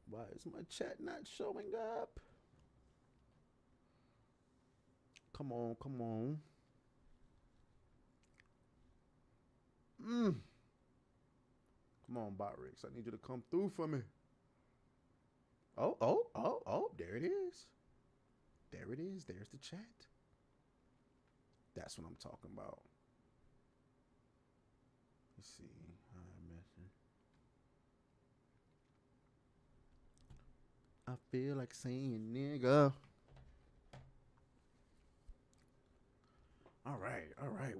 Why is my chat not showing up? Come on, come on. Come on, Botrix. I need you to come through for me. Oh, there it is. There it is. There's the chat. That's what I'm talking about. Let's see. I feel like saying nigga. All right.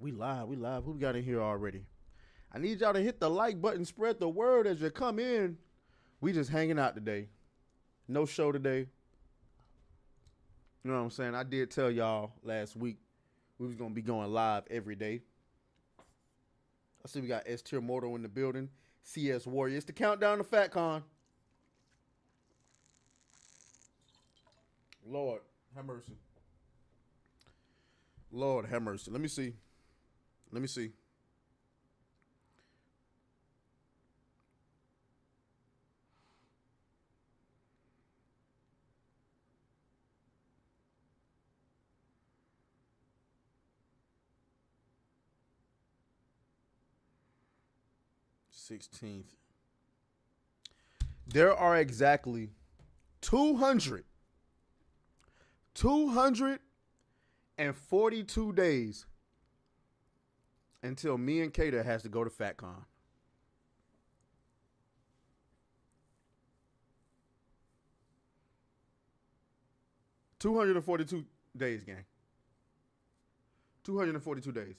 We live. Who we got in here already? I need y'all to hit the like button, spread the word as you come in. We just hanging out today. No show today. You know what I'm saying? I did tell y'all last week we was going to be going live every day. I see we got S Tier Mortal in the building. CS Warrior. It's the countdown to FatCon. Lord, have mercy. Lord, have mercy. Let me see. 16th. There are exactly 242 days until me and Kater has to go to FatCon. $242 days, gang. 242 days.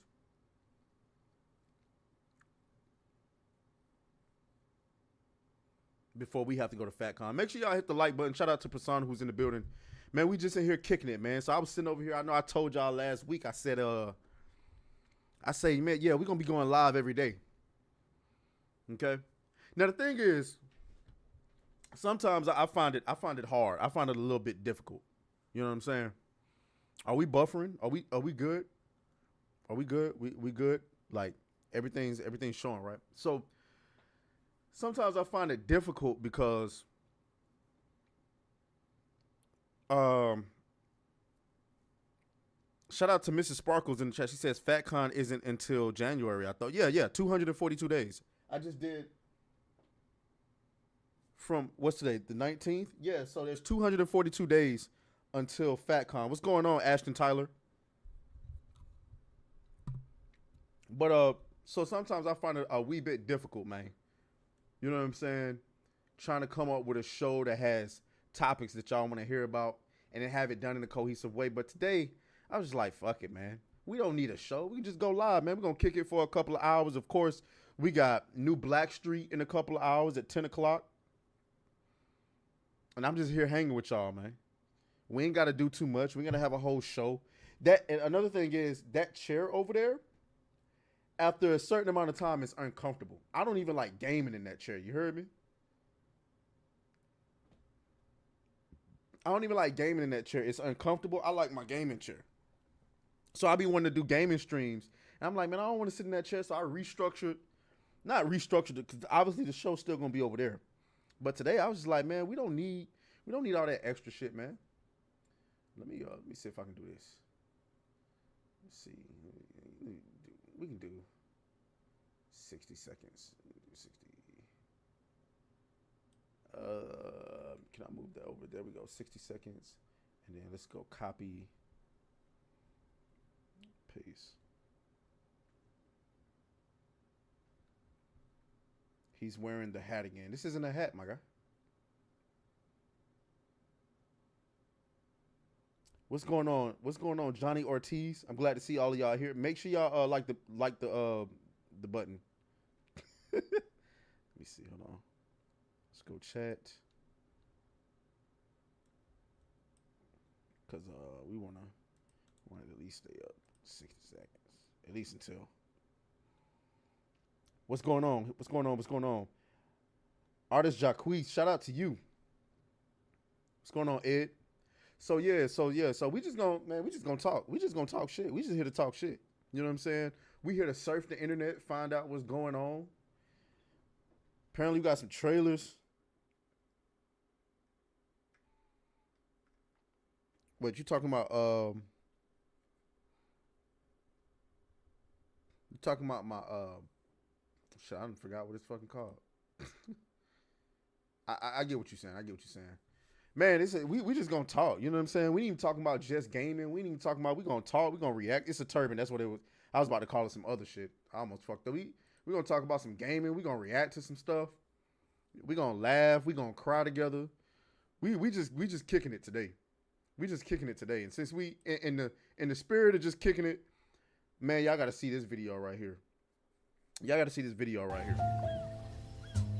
Before we have to go to FatCon. Make sure y'all hit the like button. Shout out to Persona who's in the building. Man, we just in here kicking it, man. So I was sitting over here. I know I told y'all last week. I said, man, yeah, we're gonna be going live every day. Okay. Now the thing is, sometimes I find it hard. I find it a little bit difficult. You know what I'm saying? Are we buffering? Are we good? Are we good? We good? Like everything's showing, right? So sometimes I find it difficult because shout out to Mrs. Sparkles in the chat. She says FatCon isn't until January. I thought, yeah, 242 days. I just did from what's today, the 19th? Yeah, so there's 242 days until FatCon. What's going on, Ashton Tyler? But so sometimes I find it a wee bit difficult, man. You know what I'm saying? Trying to come up with a show that has topics that y'all want to hear about and then have it done in a cohesive way. But today, I was just like, fuck it, man. We don't need a show. We can just go live, man. We're going to kick it for a couple of hours. Of course, we got New Blackstreet in a couple of hours at 10 o'clock. And I'm just here hanging with y'all, man. We ain't got to do too much. We're going to have a whole show. And another thing is, that chair over there, after a certain amount of time, it's uncomfortable. I don't even like gaming in that chair. You heard me? I don't even like gaming in that chair. It's uncomfortable. I like my gaming chair. So I be wanting to do gaming streams. And I'm like, man, I don't want to sit in that chair. So I not restructured it, because obviously the show's still going to be over there. But today I was just like, man, we don't need all that extra shit, man. Let me see if I can do this. Let's see. We can do 60 seconds. 60. Can I move that over? There we go. 60 seconds. And then let's go copy. Paste. He's wearing the hat again. This isn't a hat, my guy. What's going on? What's going on, Johnny Ortiz? I'm glad to see all of y'all here. Make sure y'all like the button. Let me see. Hold on. Let's go chat. Cause we wanna at least stay up 60 seconds. At least until. What's going on? What's going on? Artist Jacquees, shout out to you. What's going on, Ed? So we just gonna talk. We just gonna talk shit. We just here to talk shit. You know what I'm saying? We here to surf the internet, find out what's going on. Apparently, we got some trailers. What you talking about? You talking about my shit? I done forgot what it's fucking called. I get what you're saying. I get what you're saying. Man, we just gonna talk. You know what I'm saying? We ain't even talking about just gaming. We ain't even talking about we gonna talk. We gonna react. It's a turban. That's what it was. I was about to call it some other shit. I almost fucked up. We gonna talk about some gaming. We gonna react to some stuff. We gonna laugh. We gonna cry together. We just kicking it today. We just kicking it today. And since we in the spirit of just kicking it, man, y'all gotta see this video right here. Y'all gotta see this video right here.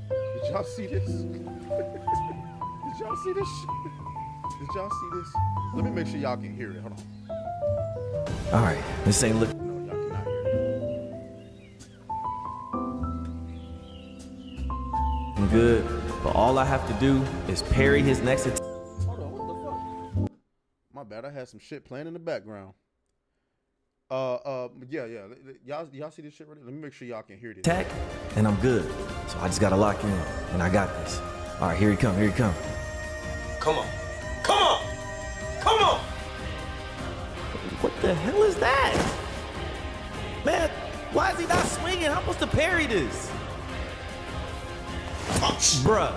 Did y'all see this? Did y'all see this shit? Did y'all see this? Let me make sure y'all can hear it. Hold on. All right, this ain't look. No, y'all cannot hear it. I'm good, but all I have to do is parry his next attack. Hold on, what the fuck? My bad, I had some shit playing in the background. Yeah. Y'all see this shit right here? Let me make sure y'all can hear this. Attack, and I'm good. So I just gotta lock in, and I got this. All right, here he come, here he come. Come on. Come on. Come on. What the hell is that? Man, why is he not swinging? I'm supposed to parry this. Bruh,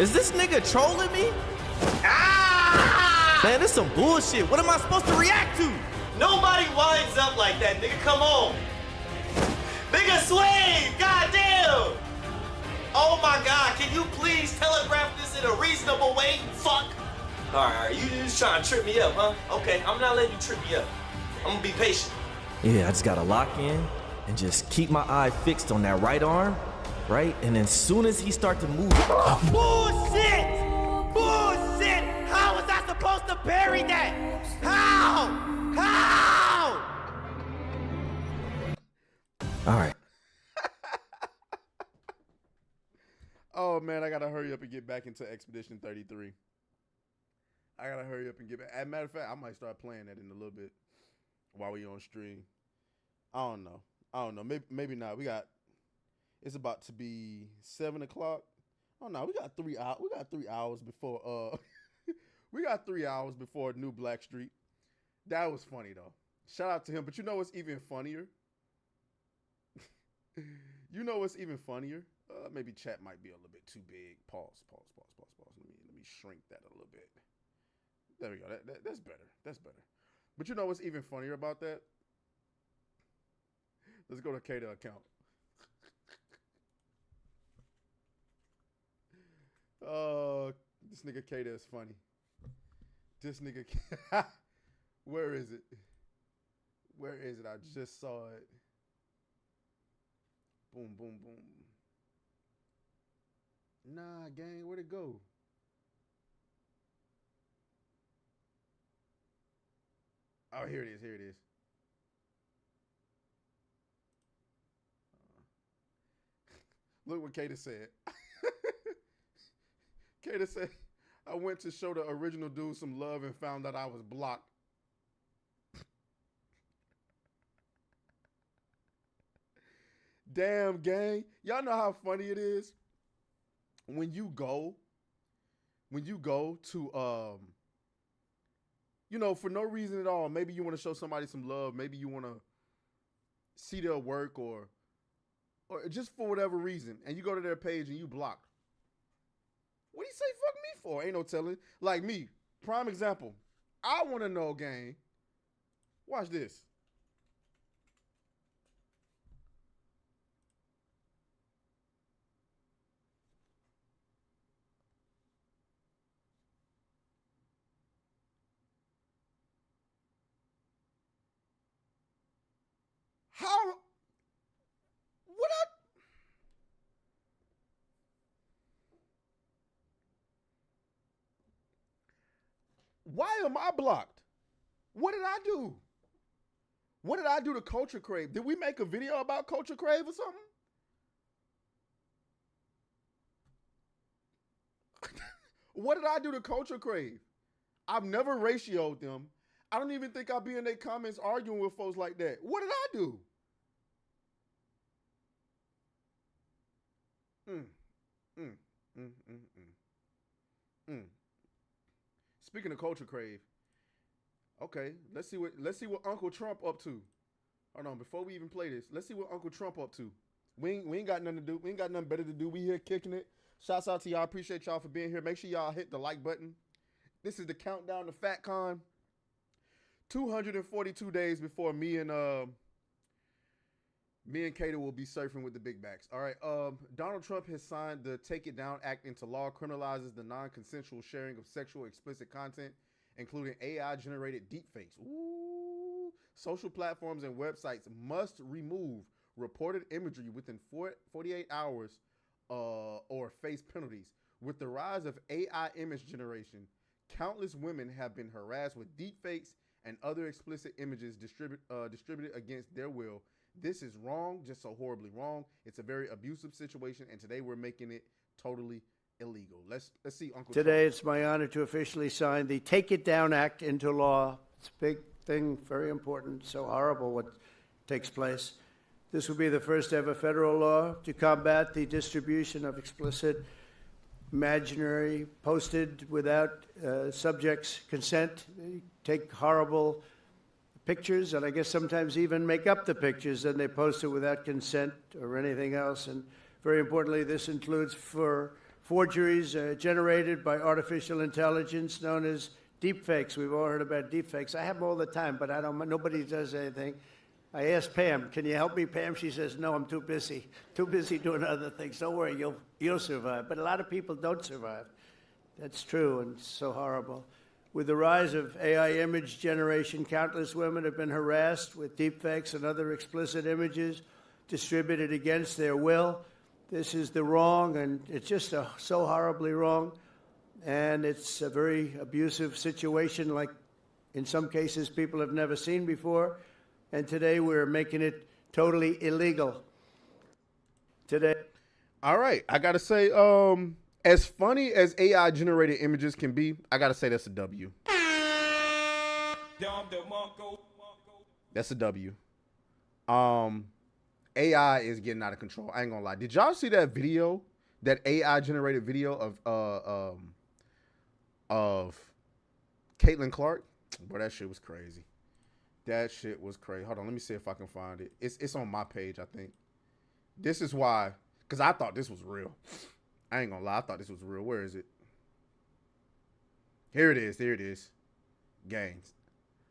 is this nigga trolling me? Ah! Man, this some bullshit. What am I supposed to react to? Nobody winds up like that, nigga. Come on. Nigga, swing. Goddamn. Oh my God. Can you please telegraph this in a reasonable way? Fuck. All right. You just trying to trip me up, huh? Okay. I'm not letting you trip me up. I'm gonna be patient. Yeah, I just gotta lock in and just keep my eye fixed on that right arm, right? And then as soon as he start to move, Bullshit! Bullshit! How was I supposed to parry that? How? all right. Oh man, I gotta hurry up and get back into Expedition 33. I gotta hurry up and get back. As a matter of fact, I might start playing that in a little bit while we on stream. I don't know. Maybe not. It's about to be 7 o'clock. Oh no, we got 3 hours. We got 3 hours before we got 3 hours before New Black Street. That was funny though. Shout out to him. But you know what's even funnier? You know what's even funnier? Maybe chat might be a little bit too big. Pause. Let me shrink that a little bit. There we go. That's better. That's better. But you know what's even funnier about that? Let's go to Kata account. This nigga Kata is funny. This nigga. Where is it? Where is it? I just saw it. Boom, boom, boom. Nah, gang, where'd it go? Oh, here it is. Here it is. Look what Kata said. Kata said, I went to show the original dude some love and found out I was blocked. Damn, gang. Y'all know how funny it is when you go to you know, for no reason at all. Maybe you want to show somebody some love. Maybe you want to see their work or just for whatever reason. And you go to their page and you block. What do you say fuck me for? Ain't no telling. Like me, prime example. I want to know, gang. Watch this. How? What I? Why am I blocked? What did I do? What did I do to Culture Crave? Did we make a video about Culture Crave or something? What did I do to Culture Crave? I've never ratioed them. I don't even think I'll be in their comments arguing with folks like that. What did I do? Mm, mm, mm, mm, mm, mm. Speaking of culture crave, okay, let's see what Uncle Trump up to. Hold on, before we even play this, let's see what Uncle Trump up to. We ain't got nothing to do. We ain't got nothing better to do. We here kicking it. Shouts out to y'all. Appreciate y'all for being here. Make sure y'all hit the like button. This is the countdown to FatCon. 242 days before me and Kato will be surfing with the big backs. All right. Donald Trump has signed the Take It Down Act into law, criminalizes the non-consensual sharing of sexual explicit content, including AI-generated deepfakes. Ooh. Social platforms and websites must remove reported imagery within 48 hours or face penalties. With the rise of AI image generation, countless women have been harassed with deepfakes and other explicit images distributed against their will. This is wrong, just so horribly wrong. It's a very abusive situation, and today we're making it totally illegal. Let's see, Uncle Today, Trump. it's my honor to officially sign the Take It Down Act into law. It's a big thing, very important, so horrible what takes place. This will be the first ever federal law to combat the distribution of explicit, imaginary, posted without subjects' consent. They take horrible pictures, and I guess sometimes even make up the pictures, and they post it without consent or anything else. And very importantly, this includes for forgeries generated by artificial intelligence known as deepfakes. We've all heard about deepfakes. I have them all the time, but nobody does anything. I asked Pam, can you help me, Pam? She says, no, I'm too busy doing other things. Don't worry, you'll survive. But a lot of people don't survive. That's true, and it's so horrible. With the rise of AI image generation, countless women have been harassed with deepfakes and other explicit images distributed against their will. This is the wrong, and it's just so horribly wrong. And it's a very abusive situation, like in some cases people have never seen before. And today we're making it totally illegal. Today. All right, I gotta say, as funny as AI generated images can be, I gotta say that's a W. That's a W. AI is getting out of control. I ain't gonna lie. Did y'all see that video? That AI generated video of Caitlin Clark? Bro, that shit was crazy. That shit was crazy. Hold on, let me see if I can find it. It's on my page, I think. This is why, because I thought this was real. I ain't gonna lie, I thought this was real. Where is it? Here it is. Here it is. Gangs.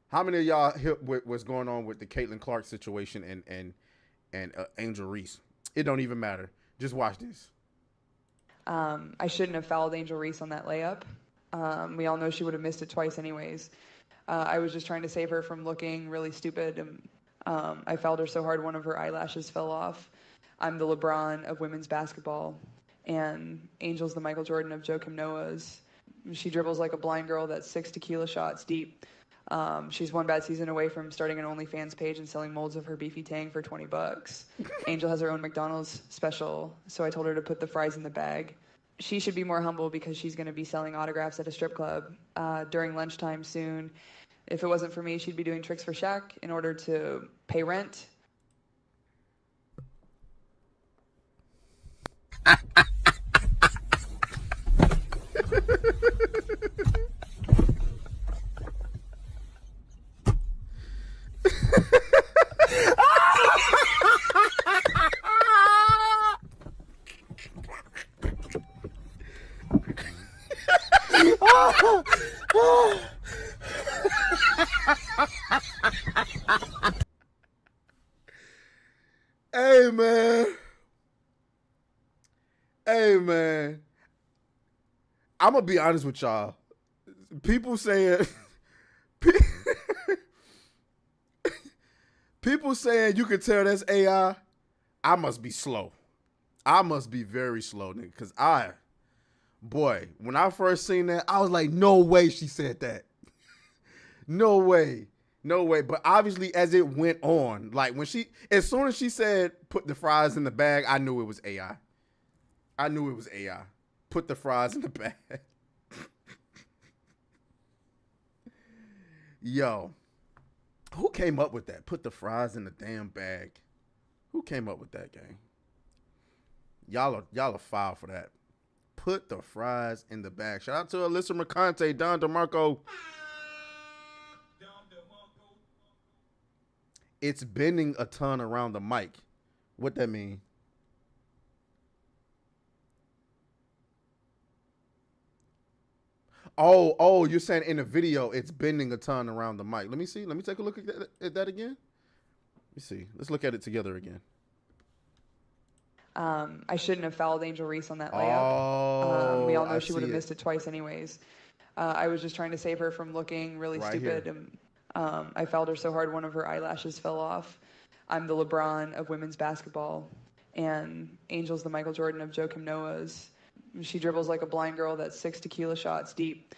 How many of y'all hit what's going on with the Caitlin Clark situation and Angel Reese? It don't even matter. Just watch this. I shouldn't have fouled Angel Reese on that layup. We all know she would have missed it twice anyways. I was just trying to save her from looking really stupid. And, I fouled her so hard one of her eyelashes fell off. I'm the LeBron of women's basketball, and Angel's the Michael Jordan of Joakim Noah's. She dribbles like a blind girl that's 6 tequila shots deep. She's one bad season away from starting an OnlyFans page and selling molds of her beefy tang for $20. Angel has her own McDonald's special, so I told her to put the fries in the bag. She should be more humble because she's going to be selling autographs at a strip club during lunchtime soon. If it wasn't for me, she'd be doing tricks for Shaq in order to pay rent. Hey, man. Hey, man. I'm going to be honest with y'all. People saying... People saying you can tell that's AI. I must be slow. I must be very slow, nigga. Because boy, when I first seen that, I was like, no way she said that. No way. No way. But obviously, as it went on, like as soon as she said, put the fries in the bag, I knew it was AI. I knew it was AI. Put the fries in the bag. Yo, who came up with that? Put the fries in the damn bag. Who came up with that, gang? Y'all are foul for that. Put the fries in the bag. Shout out to Alyssa Mercante, Don DeMarco. It's bending a ton around the mic. What that mean? Oh, you're saying in the video it's bending a ton around the mic. Let me see. Let me take a look at that again. Let me see. Let's look at it together again. I shouldn't have fouled Angel Reese on that layup. We all know she would have missed it twice anyways. I was just trying to save her from looking really stupid. And I fouled her so hard one of her eyelashes fell off. I'm the LeBron of women's basketball, and Angel's the Michael Jordan of Joakim Noah's. She dribbles like a blind girl that's 6 tequila shots deep.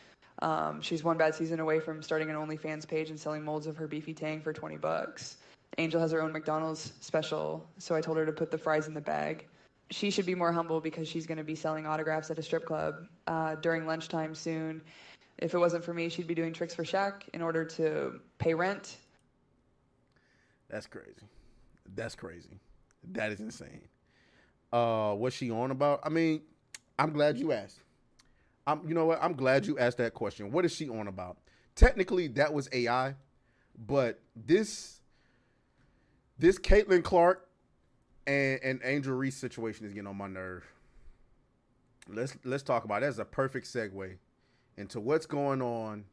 She's one bad season away from starting an OnlyFans page and selling molds of her beefy tang for $20. Angel has her own McDonald's special, so I told her to put the fries in the bag. She should be more humble because she's going to be selling autographs at a strip club during lunchtime soon. If it wasn't for me, she'd be doing tricks for Shaq in order to pay rent. That's crazy. That's crazy. That is insane. What's she on about? I mean, I'm glad you asked. You know what? I'm glad you asked that question. What is she on about? Technically, that was AI, but this Caitlin Clark and Angel Reese situation is getting on my nerve. Let's talk about it. That's a perfect segue into what's going on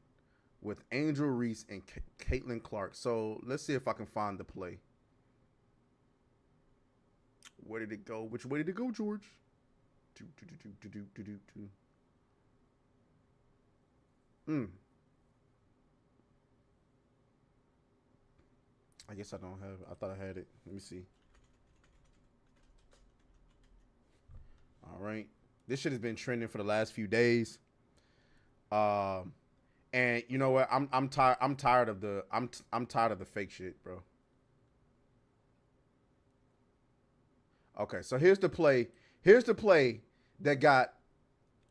with Angel Reese and Caitlin Clark. So let's see if I can find the play. Where did it go? Which way did it go, George? I guess I don't have it. I thought I had it. Let me see. All right. This shit has been trending for the last few days. And you know what? I'm tired of the fake shit, bro. Okay, so here's the play. Here's the play that got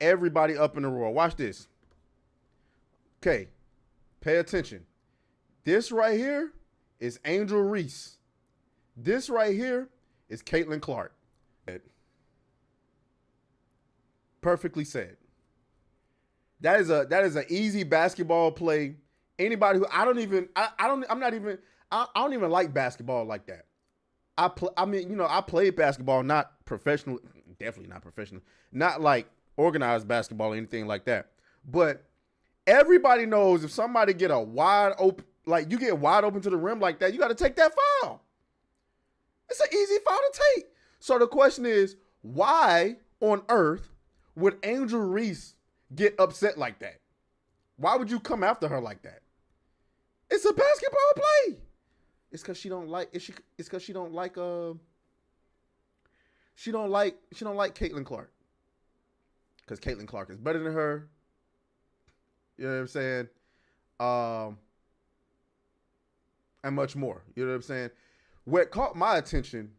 everybody up in the roar. Watch this. Okay, pay attention. This right here is Angel Reese. This right here is Caitlin Clark. Perfectly said. That is an easy basketball play. Anybody who I don't even like basketball like that. I played basketball, not professional, definitely not professional, not like organized basketball or anything like that. But everybody knows if somebody get a wide open, like you get wide open to the rim like that, you got to take that foul. It's an easy foul to take. So the question is, why on earth would Angel Reese get upset like that? Why would you come after her like that? It's a basketball play. It's because she don't like. It's because she don't like. She don't like Caitlin Clark. Because Caitlin Clark is better than her. You know what I'm saying? And much more. You know what I'm saying? What caught my attention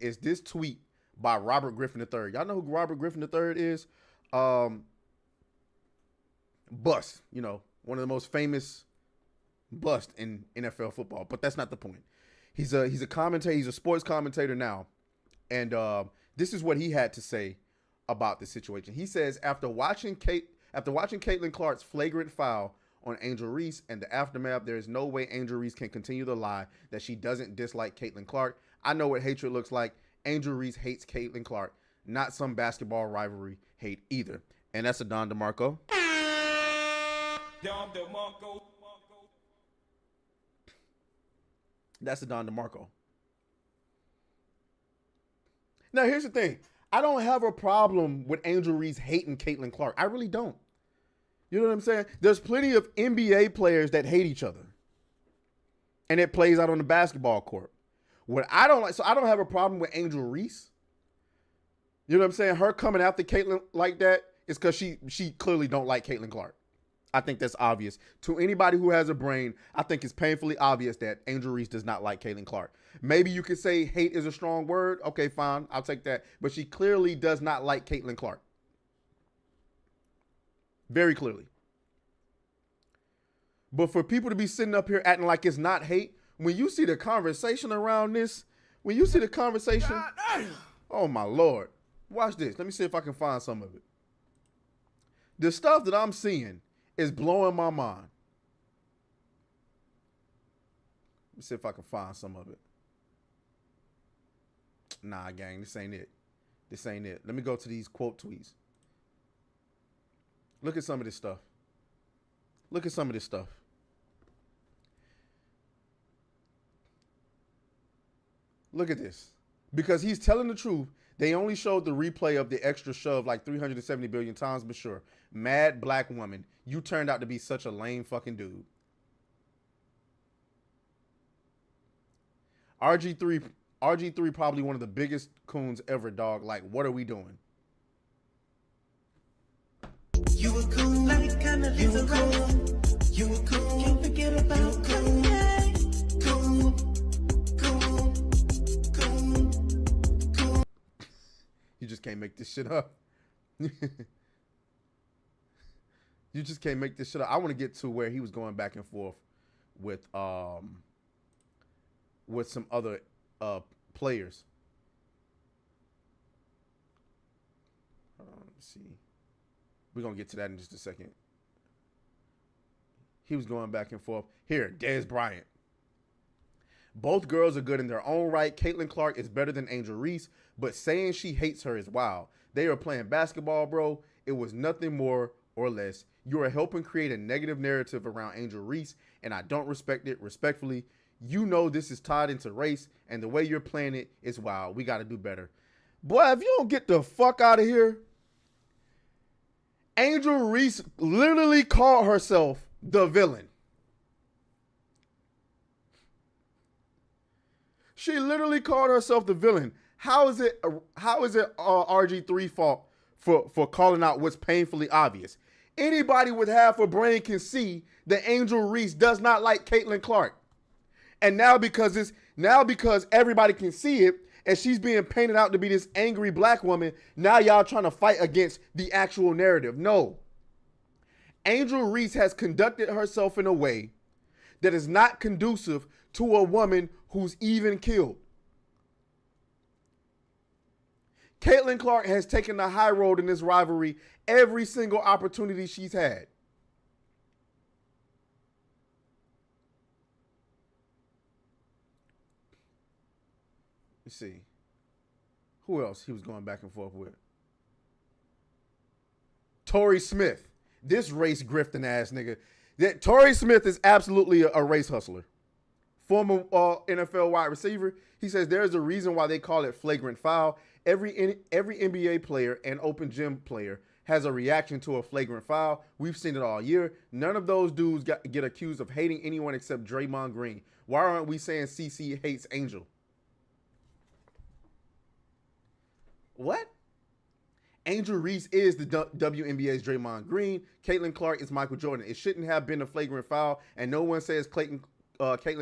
is this tweet by Robert Griffin III. Y'all know who Robert Griffin III is? Bust. You know, one of the most famous bust in NFL football. But that's not the point. He's a commentator. He's a sports commentator now. And this is what he had to say about the situation. He says, after watching Caitlin Clark's flagrant foul on Angel Reese and the aftermath, there is no way Angel Reese can continue the lie that she doesn't dislike Caitlin Clark. I know what hatred looks like. Angel Reese hates Caitlin Clark, not some basketball rivalry hate either. And that's a Don DeMarco. That's a Don DeMarco. Now, here's the thing. I don't have a problem with Angel Reese hating Caitlin Clark. I really don't. You know what I'm saying? There's plenty of NBA players that hate each other. And it plays out on the basketball court. What I don't like, so I don't have a problem with Angel Reese. You know what I'm saying? Her coming after Caitlin like that is because she clearly don't like Caitlin Clark. I think that's obvious. To anybody who has a brain, I think it's painfully obvious that Angel Reese does not like Caitlin Clark. Maybe you could say hate is a strong word. Okay, fine. I'll take that. But she clearly does not like Caitlin Clark. Very clearly. But for people to be sitting up here acting like it's not hate, when you see the conversation around this, when you see the conversation, oh my Lord. Watch this. Let me see if I can find some of it. The stuff that I'm seeing is blowing my mind. Let me see if I can find some of it. Nah, gang, this ain't it. This ain't it. Let me go to these quote tweets. Look at some of this stuff. Look at some of this stuff. Look at this. Because he's telling the truth. They only showed the replay of the extra shove like 370 billion times, but sure. Mad black woman. You turned out to be such a lame fucking dude. RG3 probably one of the biggest coons ever, dog. Like, what are we doing? You a coon, you a coon, you a coon, can't forget about coon, coon, coon, coon, coon. You just can't make this shit up. You just can't make this shit up. I want to get to where he was going back and forth with some other players. Let's see. We're going to get to that in just a second. He was going back and forth. Here, Dez Bryant. Both girls are good in their own right. Caitlin Clark is better than Angel Reese, but saying she hates her is wild. They are playing basketball, bro. It was nothing more or less. You are helping create a negative narrative around Angel Reese, and I don't respect it. Respectfully, you know this is tied into race, and the way you're playing it is wild. We got to do better. Boy, if you don't get the fuck out of here. Angel Reese literally called herself the villain. She literally called herself the villain. How is it RG3 fault for calling out what's painfully obvious? Anybody with half a brain can see that Angel Reese does not like Caitlin Clark. And now because everybody can see it, and she's being painted out to be this angry black woman, now y'all trying to fight against the actual narrative. No. Angel Reese has conducted herself in a way that is not conducive to a woman who's even killed. Caitlin Clark has taken the high road in this rivalry every single opportunity she's had. Let's see. Who else he was going back and forth with? Torrey Smith. This race grifting ass nigga. Torrey Smith is absolutely a race hustler. Former NFL wide receiver. He says there's a reason why they call it flagrant foul. Every NBA player and open gym player has a reaction to a flagrant foul. We've seen it all year. None of those dudes get accused of hating anyone except Draymond Green. Why aren't we saying CC hates Angel? What? Angel Reese is the WNBA's Draymond Green. Caitlin Clark is Michael Jordan. It shouldn't have been a flagrant foul, and no one says Caitlin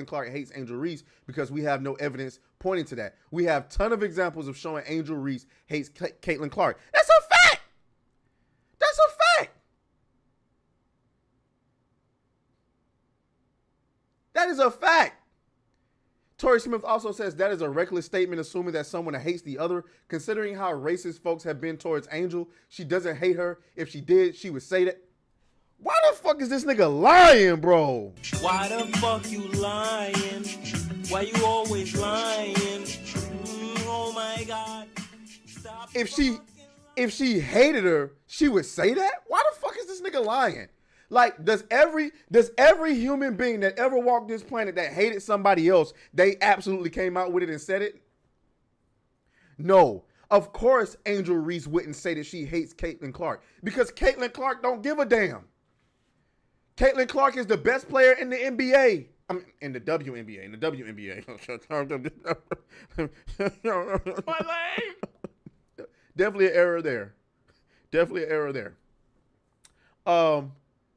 Clark hates Angel Reese because we have no evidence pointing to that. We have a ton of examples of showing Angel Reese hates Caitlin Clark. That's a fact. That's a fact. That is a fact. Torrey Smith also says that is a reckless statement, assuming that someone hates the other. Considering how racist folks have been towards Angel, she doesn't hate her. If she did, she would say that. Why the fuck is this nigga lying, bro? Why the fuck you lying? Why you always lying? Oh my God. Stop. If she hated her, she would say that? Why the fuck is this nigga lying? Like, does every human being that ever walked this planet that hated somebody else, they absolutely came out with it and said it? No. Of course Angel Reese wouldn't say that she hates Caitlin Clark because Caitlin Clark don't give a damn. Caitlin Clark is the best player in the NBA. I mean, in the WNBA. In the WNBA. My leg. Definitely an error there. Definitely an error there.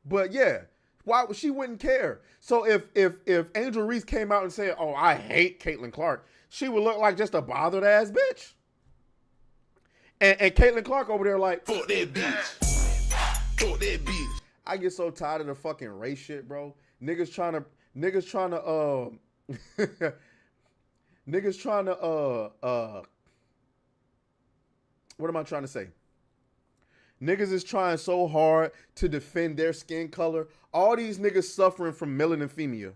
But yeah, why she wouldn't care? So if Angel Reese came out and said, "Oh, I hate Caitlin Clark," she would look like just a bothered ass bitch. And Caitlin Clark over there like, Fuck that bitch. Fuck that bitch. I get so tired of the fucking race shit, bro. Niggas trying to niggas trying to niggas trying to what am I trying to say? Niggas is trying so hard to defend their skin color. All these niggas suffering from melanemia.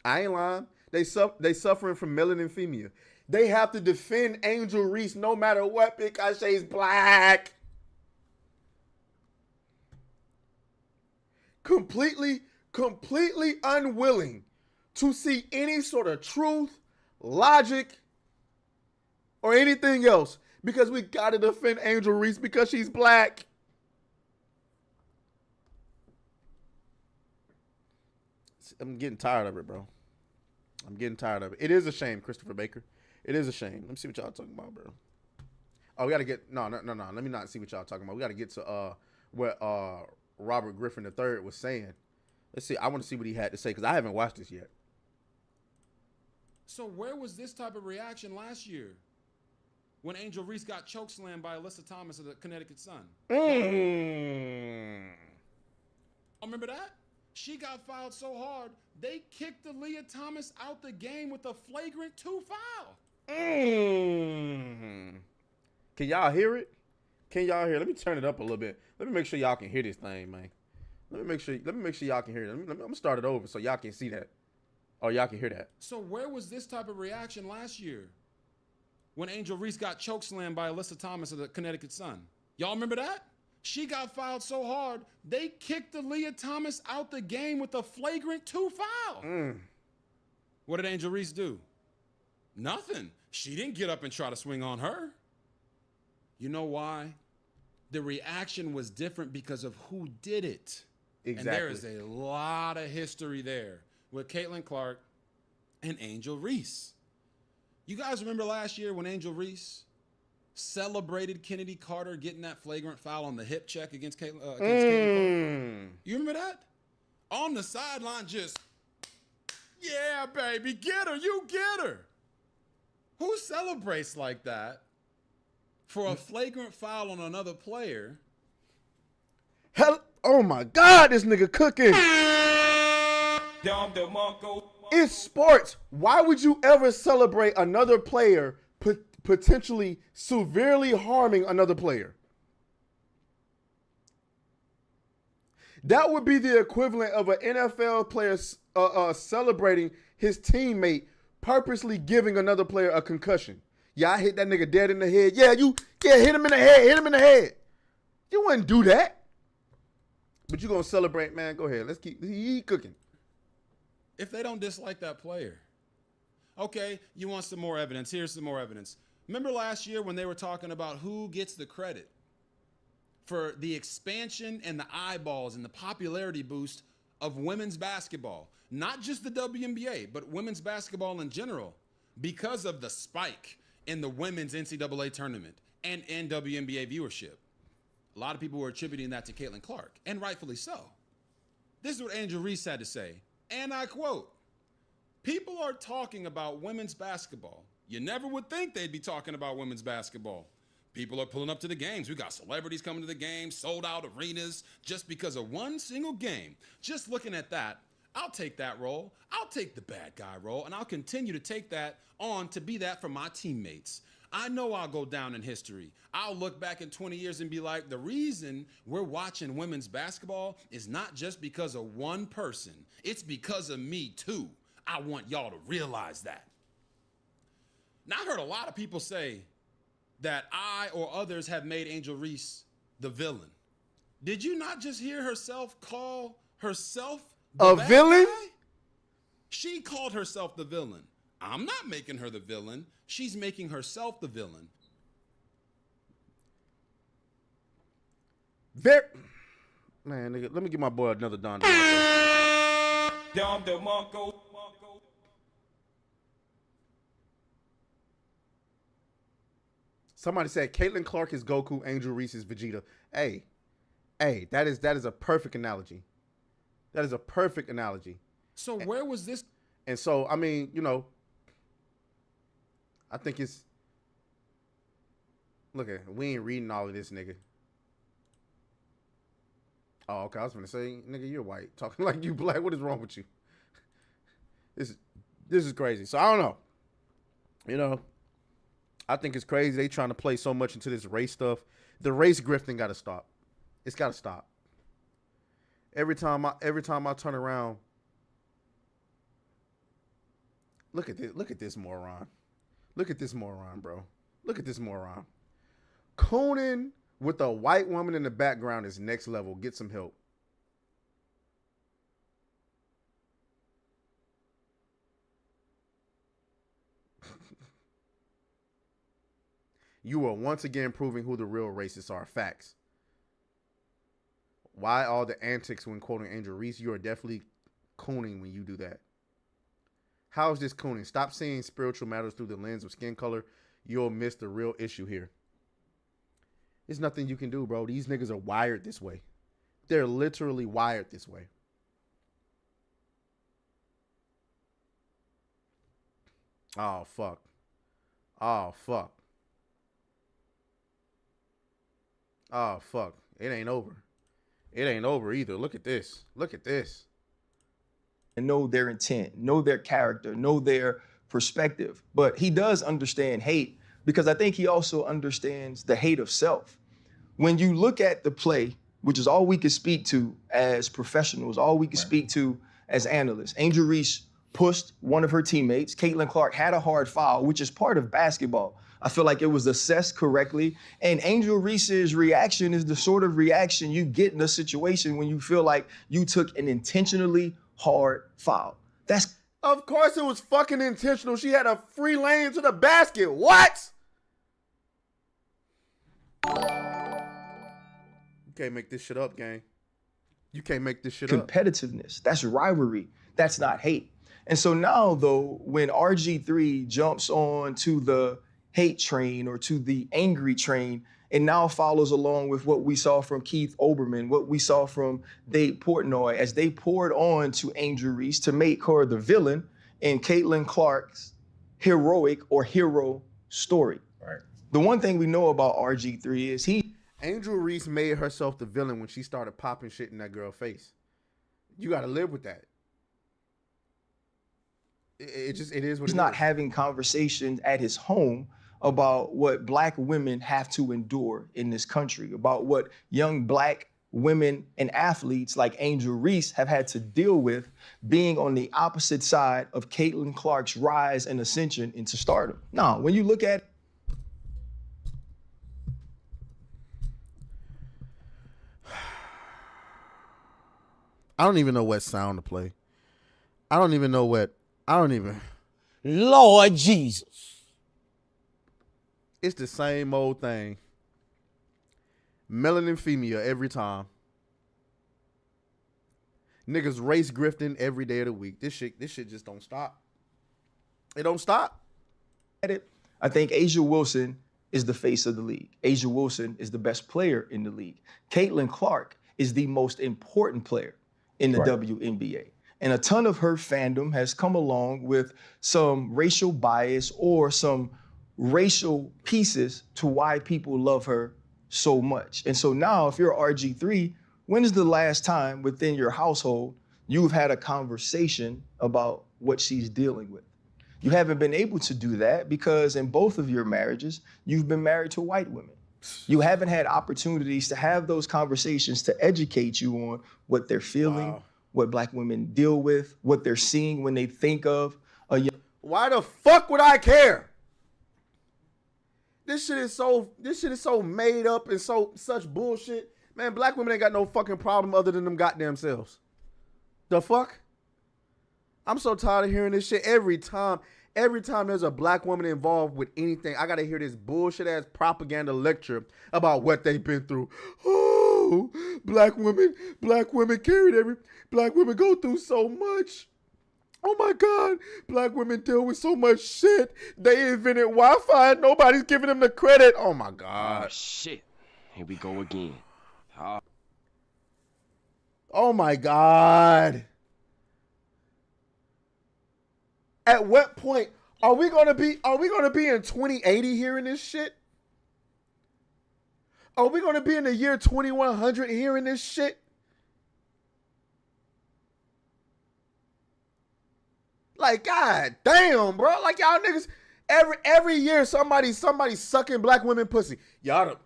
I ain't lying. They suffering from melanemia. They have to defend Angel Reese no matter what because she's black. Completely unwilling to see any sort of truth, logic, or anything else because we got to defend Angel Reese because she's black. I'm getting tired of it, bro. I'm getting tired of it. It is a shame, Christopher Baker. It is a shame. Let me see what y'all talking about, bro. Oh, we got to get... No. Let me not see what y'all talking about. We got to get to what Robert Griffin III was saying. Let's see. I want to see what he had to say because I haven't watched this yet. So where was this type of reaction last year when Angel Reese got chokeslammed by Alyssa Thomas of the Connecticut Sun? Remember that? She got fouled so hard, they kicked Aaliyah Thomas out the game with a flagrant 2 foul. Can y'all hear it? Can y'all hear it? Let me turn it up a little bit. Let me make sure y'all can hear this thing, man. Let me make sure y'all can hear it. I'm gonna start it over so y'all can see that. Or y'all can hear that. So where was this type of reaction last year when Angel Reese got chokeslammed by Alyssa Thomas of the Connecticut Sun? Y'all remember that? She got fouled so hard, they kicked Aaliyah Thomas out the game with a flagrant 2 foul. What did Angel Reese do? Nothing. She didn't get up and try to swing on her. You know why? The reaction was different because of who did it. Exactly. And there is a lot of history there with Caitlin Clark and Angel Reese. You guys remember last year when Angel Reese celebrated Kennedy Carter getting that flagrant foul on the hip check against Caitlin Clark? You remember that? On the sideline, just, yeah, baby, get her, you get her. Who celebrates like that for a flagrant foul on another player? Hell, oh my God, this nigga cooking. It's sports. Why would you ever celebrate another player potentially severely harming another player? That would be the equivalent of an NFL player celebrating his teammate purposely giving another player a concussion. Yeah, I hit that nigga dead in the head. Yeah, hit him in the head. Hit him in the head. You wouldn't do that. But you gonna celebrate, man. Go ahead. Let's keep cooking. If they don't dislike that player. Okay, you want some more evidence. Here's some more evidence. Remember last year when they were talking about who gets the credit for the expansion and the eyeballs and the popularity boost of women's basketball? Not just the WNBA, but women's basketball in general, because of the spike in the women's NCAA tournament and WNBA viewership. A lot of people were attributing that to Caitlin Clark, and rightfully so. This is what Angel Reese had to say, and I quote, "People are talking about women's basketball. You never would think they'd be talking about women's basketball. People are pulling up to the games. We got celebrities coming to the games, sold out arenas, just because of one single game. Just looking at that, I'll take that role. I'll take the bad guy role, and I'll continue to take that on to be that for my teammates. I know I'll go down in history. I'll look back in 20 years and be like, the reason we're watching women's basketball is not just because of one person. It's because of me, too. I want y'all to realize that." Now, I heard a lot of people say that I or others have made Angel Reese the villain. Did you not just hear herself call herself the bad villain? guy? She called herself the villain. I'm not making her the villain. She's making herself the villain. Man, nigga, let me give my boy another Don. Somebody said Caitlin Clark is Goku, Angel Reese is Vegeta. Hey, that is a perfect analogy. That is a perfect analogy. So where was this? And so, I mean, you know, I think it's, look at, we ain't reading all of this, nigga. Oh, okay. I was gonna say, nigga, you're white. Talking like you black. What is wrong with you? This is crazy. So I don't know. You know, I think it's crazy. They trying to play so much into this race stuff. The race grifting got to stop. It's got to stop. Every time I turn around, look at this. Look at this moron. Look at this moron, bro. Look at this moron. Cooning with a white woman in the background is next level. Get some help. You are once again proving who the real racists are. Facts. Why all the antics when quoting Angel Reese? You are definitely cooning when you do that. How is this cooning? Stop seeing spiritual matters through the lens of skin color. You'll miss the real issue here. There's nothing you can do, bro. These niggas are wired this way. They're literally wired this way. Oh, fuck. Oh, fuck. Oh, fuck. It ain't over. It ain't over either. Look at this. Look at this. And know their intent, know their character, know their perspective. But he does understand hate because I think he also understands the hate of self. When you look at the play, which is all we can speak to as professionals, all we can speak to as analysts, Angel Reese pushed one of her teammates. Caitlin Clark had a hard foul, which is part of basketball. I feel like it was assessed correctly. And Angel Reese's reaction is the sort of reaction you get in a situation when you feel like you took an intentionally hard foul. That's Of course it was fucking intentional. She had a free lane to the basket. What? You can't make this shit up, gang. You can't make this shit up. competitiveness. That's rivalry. That's not hate. And so now, though, when RG3 jumps on to the hate train or to the angry train, and now follows along with what we saw from Keith Olbermann, what we saw from Dave Portnoy, as they poured on to Angel Reese to make her the villain in Caitlin Clark's heroic or hero story. Right. The one thing we know about RG3 is Angel Reese made herself the villain when she started popping shit in that girl's face. You got to live with that. It is what he's it is. not having conversations at his home about what Black women have to endure in this country, about what young Black women and athletes like Angel Reese have had to deal with being on the opposite side of Caitlin Clark's rise and ascension into stardom. Now, when you look at I don't even know what sound to play. I don't even. Lord Jesus. It's the same old thing. Melanin female every time. Niggas race grifting every day of the week. This shit just don't stop. It don't stop. I think Asia Wilson is the face of the league. Asia Wilson is the best player in the league. Caitlin Clark is the most important player in the WNBA. And a ton of her fandom has come along with some racial bias or some racial pieces to why people love her so much. And so now, if you're RG3, when is the last time within your household you've had a conversation about what she's dealing with? You haven't been able to do that because in both of your marriages, you've been married to white women. You haven't had opportunities to have those conversations to educate you on what they're feeling, what Black women deal with, what they're seeing when they think of a young. Why the fuck would I care? This shit is so made up and such bullshit. Man, Black women ain't got no fucking problem other than them goddamn selves. The fuck? I'm so tired of hearing this shit every time. Every time there's a Black woman involved with anything, I gotta hear this bullshit ass propaganda lecture about what they've been through. Oh, Black women carried Black women go through so much. Oh my God, Black women deal with so much shit. They invented Wi-Fi. Nobody's giving them the credit. Oh my God. Oh shit. Here we go again. Oh my God. At what point are we gonna be in 2080 hearing this shit? Are we gonna be in the year 2100 hearing this shit? Like, god damn, bro. Like, y'all niggas, every year somebody sucking black women pussy. Y'all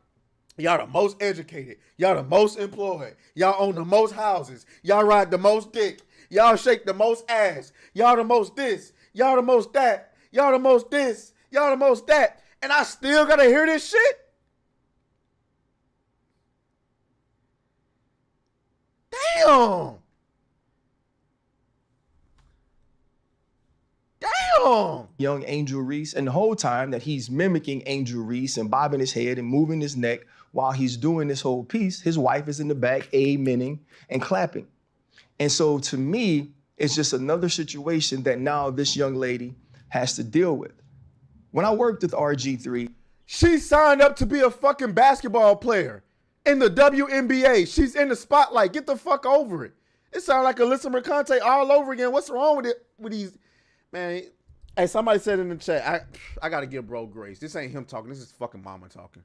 the most educated. Y'all the most employed. Y'all own the most houses. Y'all ride the most dick. Y'all shake the most ass. Y'all the most this. Y'all the most that. Y'all the most this. Y'all the most that. And I still gotta hear this shit? Damn. Damn. Young Angel Reese, and the whole time that he's mimicking Angel Reese and bobbing his head and moving his neck while he's doing this whole piece, his wife is in the back amening and clapping. And so to me, it's just another situation that now this young lady has to deal with. When I worked with RG3, she signed up to be a fucking basketball player in the WNBA. She's in the spotlight. Get the fuck over it. It sounds like Alyssa Mercante all over again. What's wrong with it? With these, man? Hey, somebody said in the chat, I gotta give bro grace. This ain't him talking. This is fucking mama talking.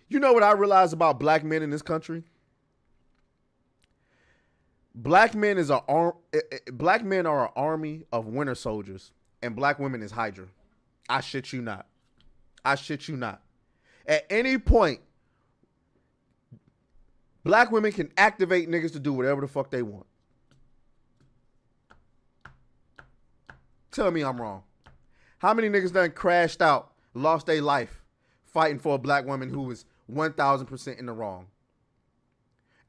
You know what I realized about black men in this country? Black men are an army of winter soldiers, and black women is Hydra. I shit you not. I shit you not. At any point, black women can activate niggas to do whatever the fuck they want. Tell me I'm wrong. How many niggas done crashed out, lost their life, fighting for a black woman who was 1,000% in the wrong?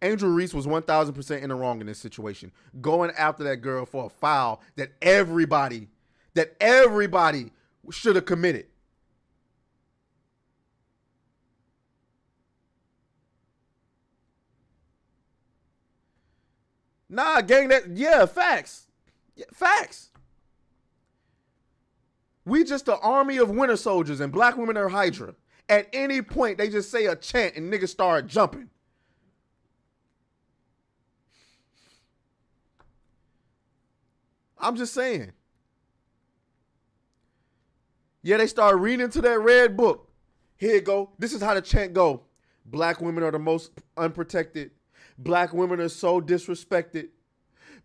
Angel Reese was 1,000% in the wrong in this situation. Going after that girl for a foul that everybody should have committed. Nah, gang, facts. Yeah, facts. We just the army of winter soldiers, and black women are Hydra. At any point, they just say a chant and niggas start jumping. I'm just saying. Yeah, they start reading into that red book. Here it go. This is how the chant go. Black women are the most unprotected. Black women are so disrespected.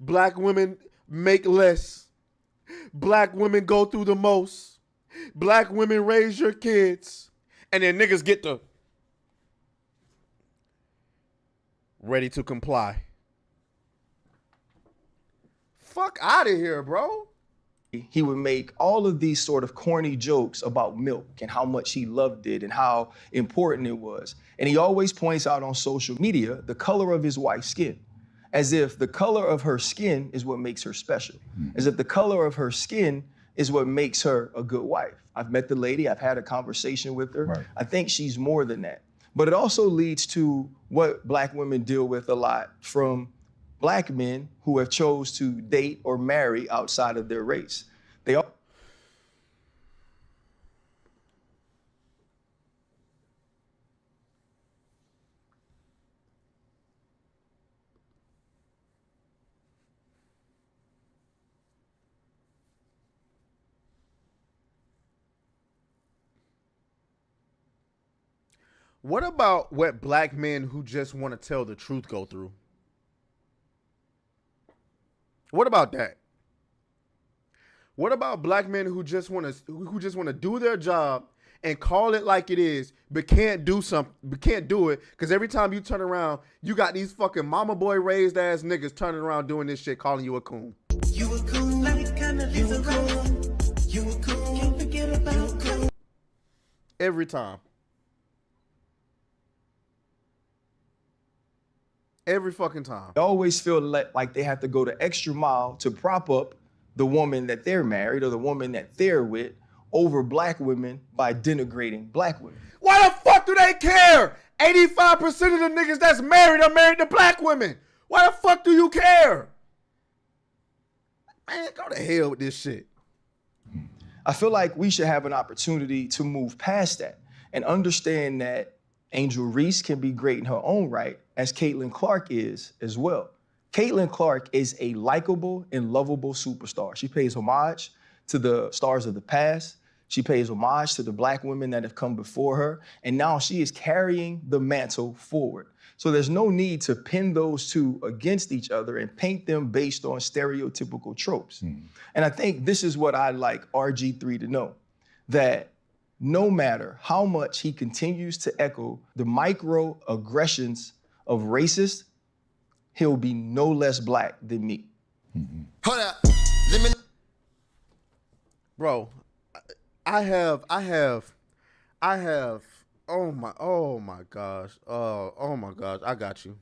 Black women make less. Black women go through the most. Black women raise your kids. And then niggas get the ready to comply. Fuck out of here, bro. he would make all of these sort of corny jokes about milk and how much he loved it and how important it was. And he always points out on social media the color of his wife's skin, as if the color of her skin is what makes her special, as if the color of her skin is what makes her a good wife. I've met the lady, I've had a conversation with her. Right. I think she's more than that. But it also leads to what Black women deal with a lot from Black men who have chose to date or marry outside of their race. They all What about what Black men who just want to tell the truth go through? What about that? What about Black men who just want to do their job and call it like it is, but can't do it because every time you turn around, you got these fucking mama boy raised ass niggas turning around doing this shit, calling you a coon. You a coon, you a coon, you a coon, can't forget about coon. Every time. Every fucking time. They always feel like they have to go the extra mile to prop up the woman that they're married or the woman that they're with over Black women by denigrating Black women. Why the fuck do they care? 85% of the niggas that's married are married to Black women. Why the fuck do you care? Man, go to hell with this shit. I feel like we should have an opportunity to move past that and understand that Angel Reese can be great in her own right, as Caitlin Clark is as well. Caitlin Clark is a likable and lovable superstar. She pays homage to the stars of the past. She pays homage to the Black women that have come before her, and now she is carrying the mantle forward. So there's no need to pin those two against each other and paint them based on stereotypical tropes. And I think this is what I'd like RG3 to know, that no matter how much he continues to echo the microaggressions of racists, he'll be no less Black than me. Hold up. Bro, I have, oh my gosh. Oh my gosh, I got you.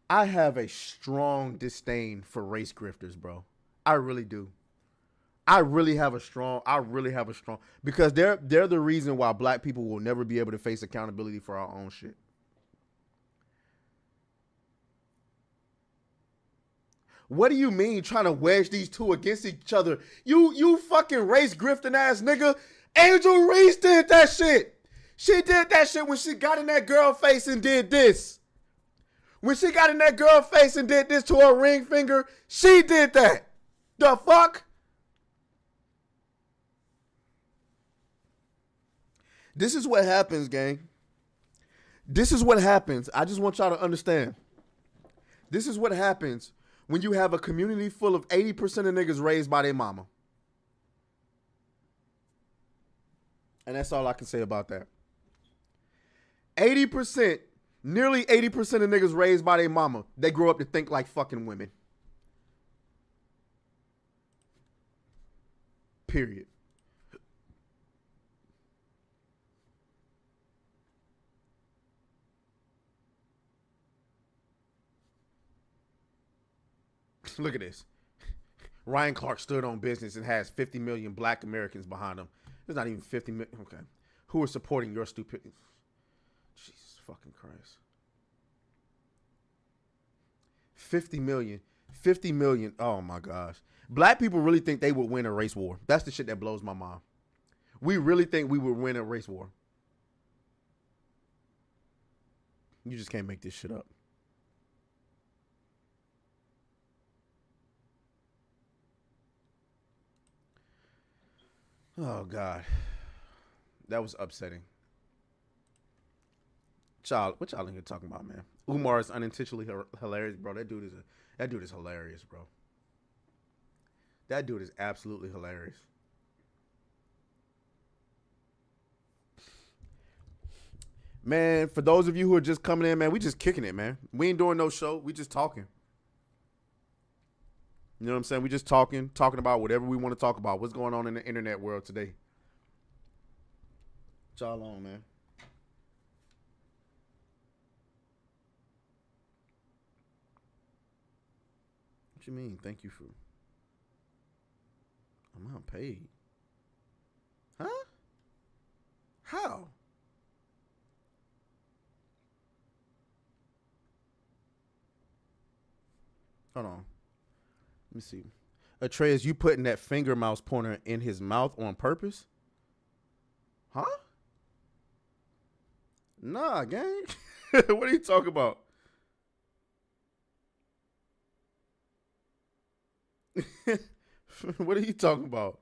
I have a strong disdain for race grifters, bro. I really do. I really have a strong, because they're the reason why Black people will never be able to face accountability for our own shit. What do you mean trying to wedge these two against each other? You fucking race grifting ass nigga. Angel Reese did that shit. She did that shit when she got in that girl face and did this. When she got in that girl face and did this to her ring finger, she did that. The fuck? This is what happens, gang. This is what happens. I just want y'all to understand. This is what happens when you have a community full of 80% of niggas raised by their mama. And that's all I can say about that. 80%, nearly 80% of niggas raised by their mama, they grow up to think like fucking women. Period. Look at this. Ryan Clark stood on business and has 50 million Black Americans behind him. There's not even 50 million. Okay. Who are supporting your stupidity? Jesus fucking Christ. 50 million. 50 million. Oh my gosh. Black people really think they would win a race war. That's the shit that blows my mind. We really think we would win a race war. You just can't make this shit up. Oh God, that was upsetting. Child, what y'all in here talking about, man? Umar is unintentionally hilarious, bro. That dude is hilarious, bro. That dude is absolutely hilarious. Man, for those of you who are just coming in, man, we just kicking it, man. We ain't doing no show. We just talking. You know what I'm saying? We just talking about whatever we want to talk about. What's going on in the internet world today? What y'all on, man? What you mean? Thank you for amount paid. Huh? How? Hold on. Let me see. Atreus, you putting that finger mouse pointer in his mouth on purpose? Huh? Nah, gang. What are you talking about? What are you talking about?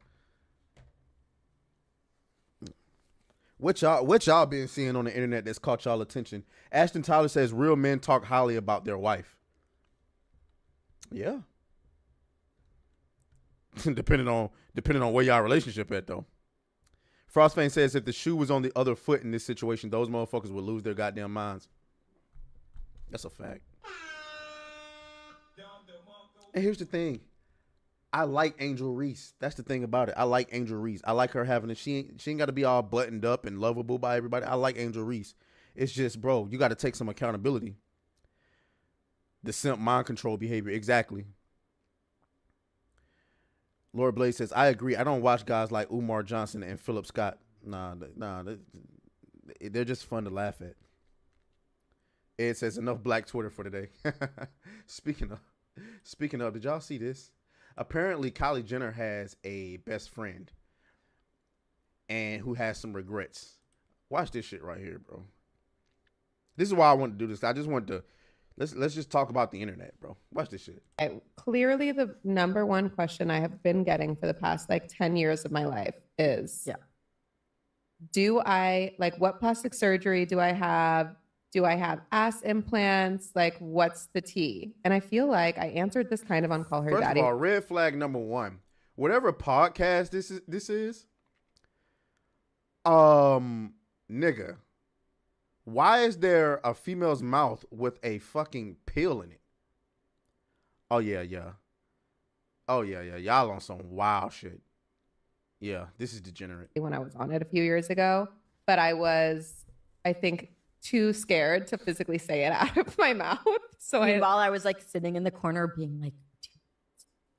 What y'all been seeing on the internet that's caught y'all attention? Ashton Tyler says real men talk highly about their wife. Yeah. depending on where y'all relationship at though. Frostfang says if the shoe was on the other foot in this situation, those motherfuckers would lose their goddamn minds. That's a fact. And here's the thing. I like Angel Reese. That's the thing about it. I like Angel Reese. I like her having she ain't got to be all buttoned up and lovable by everybody. I like Angel Reese. It's just, bro, you got to take some accountability. The simp mind control behavior. Exactly. Lord Blaze says, I agree. I don't watch guys like Umar Johnson and Philip Scott. Nah, they're just fun to laugh at. Ed says, enough Black Twitter for today. Speaking of, did y'all see this? Apparently, Kylie Jenner has a best friend and who has some regrets. Watch this shit right here, bro. This is why I wanted to do this. I just wanted to Let's just talk about the internet, bro. Watch this shit. Clearly, the number one question I have been getting for the past like 10 years of my life is, do I like what plastic surgery do I have? Do I have ass implants? Like, what's the tea? And I feel like I answered this kind of on Call Her First Daddy. of all, red flag number one. Whatever podcast this is, nigga, why is there a female's mouth with a fucking pill in it? Oh yeah. Y'all on some wild shit. Yeah, this is degenerate. When I was on it a few years ago, but I was, I think, too scared to physically say it out of my mouth. So Meanwhile, I was like sitting in the corner being like,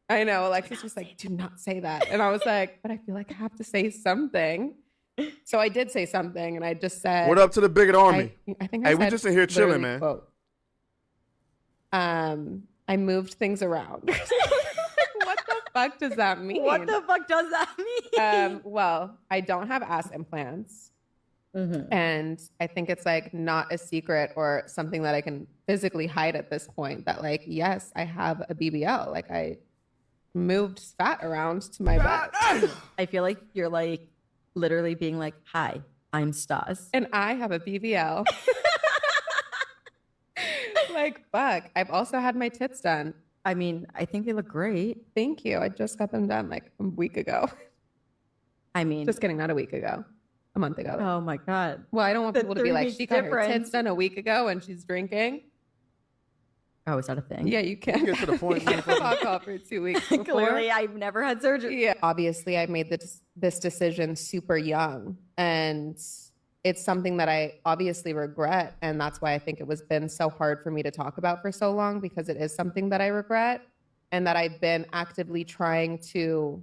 I know, Alexis was like, do not say that. And I was like, but I feel like I have to say something. So I did say something, and I just said, what up to the bigot army? I think hey, I we just in here chilling, man. Quote, I moved things around. What the fuck does that mean? what the fuck does that mean? Well, I don't have ass implants. And I think it's like not a secret or something that I can physically hide at this point that like, yes, I have a BBL. Like I moved fat around to my butt. I feel like you're like literally being like, hi, I'm Stas. And I have a BBL. Like, fuck. I've also had my tits done. I mean, I think they look great. Thank you. I just got them done like a week ago. I mean, just kidding, not a week ago. A month ago. Oh my God. Well, I don't want people to be like, she got her tits done a week ago and she's drinking. Oh, is that a thing? Yeah, you can. Get to the point. You can't alcohol for 2 weeks before. Clearly, I've never had surgery. Yeah. Obviously, I made this decision super young. And it's something that I obviously regret. And that's why I think it was been so hard for me to talk about for so long, because it is something that I regret and that I've been actively trying to,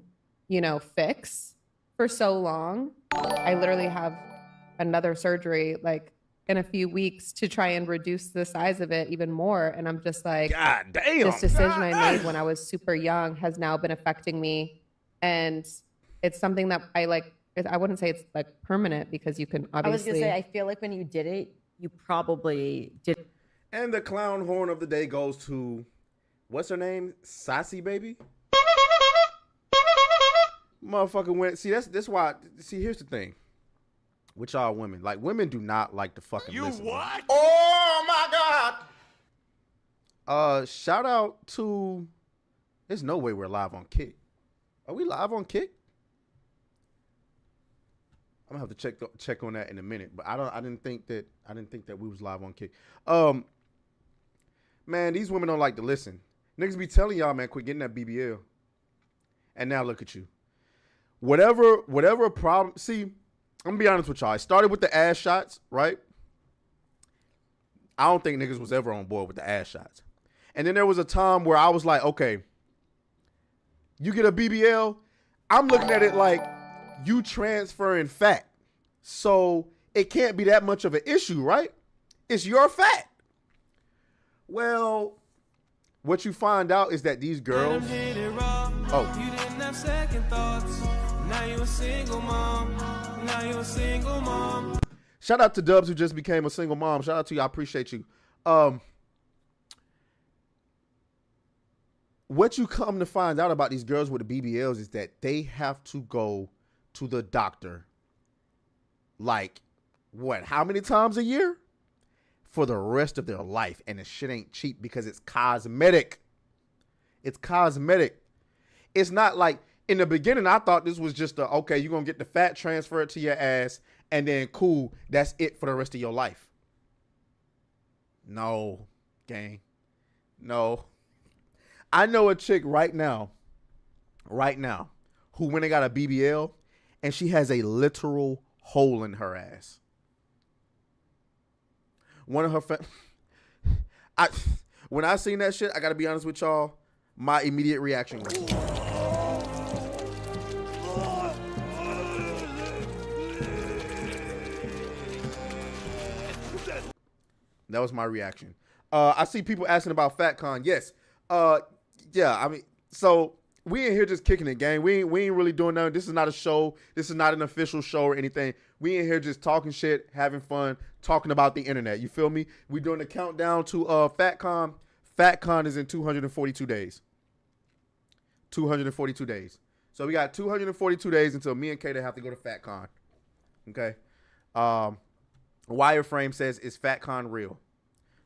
fix for so long. I literally have another surgery like in a few weeks to try and reduce the size of it even more. And I'm just like, God damn. this decision I made when I was super young has now been affecting me. And it's something that I wouldn't say it's like permanent, because you can obviously. I was gonna say, I feel like when you did it, you probably did. And the clown horn of the day goes to, what's her name? Sassy Baby? Motherfucker went. See, that's why. See, here's the thing. With y'all women, like women do not like to fucking listen. You what? Oh my God. Shout out to. There's no way we're live on Kick. Are we live on Kick? I'm gonna have to check on that in a minute. But I didn't think that we was live on Kick. Man, these women don't like to listen. Niggas be telling y'all, man, quit getting that BBL. And now look at you. Whatever problem. See, I'm gonna be honest with y'all. I started with the ass shots, right? I don't think niggas was ever on board with the ass shots. And then there was a time where I was like, okay, you get a BBL, I'm looking at it like you transferring fat. So it can't be that much of an issue, right? It's your fat. Well, what you find out is that these girls. Oh. You didn't have second thoughts. Now you're a single mom. Now you're a single mom. Shout out to Dubs, who just became a single mom. Shout out to you. I appreciate you. What you come to find out about these girls with the BBLs is that they have to go to the doctor like, what, how many times a year? For the rest of their life. And the shit ain't cheap because it's cosmetic. It's cosmetic. It's not like, in the beginning, I thought this was just okay, you're going to get the fat transferred to your ass, and then cool, that's it for the rest of your life. No, gang. No. I know a chick right now, who went and got a BBL, and she has a literal hole in her ass. One of her when I seen that shit, I got to be honest with y'all, my immediate reaction was, that was my reaction. I see people asking about FatCon. Yes. Yeah, I mean, so we in here just kicking it, gang. We ain't really doing nothing. This is not a show. This is not an official show or anything. We in here just talking shit, having fun, talking about the internet. You feel me? We doing the countdown to FatCon. FatCon is in 242 days. 242 days. So we got 242 days until me and Kata have to go to FatCon. Okay. Wireframe says, is FatCon real?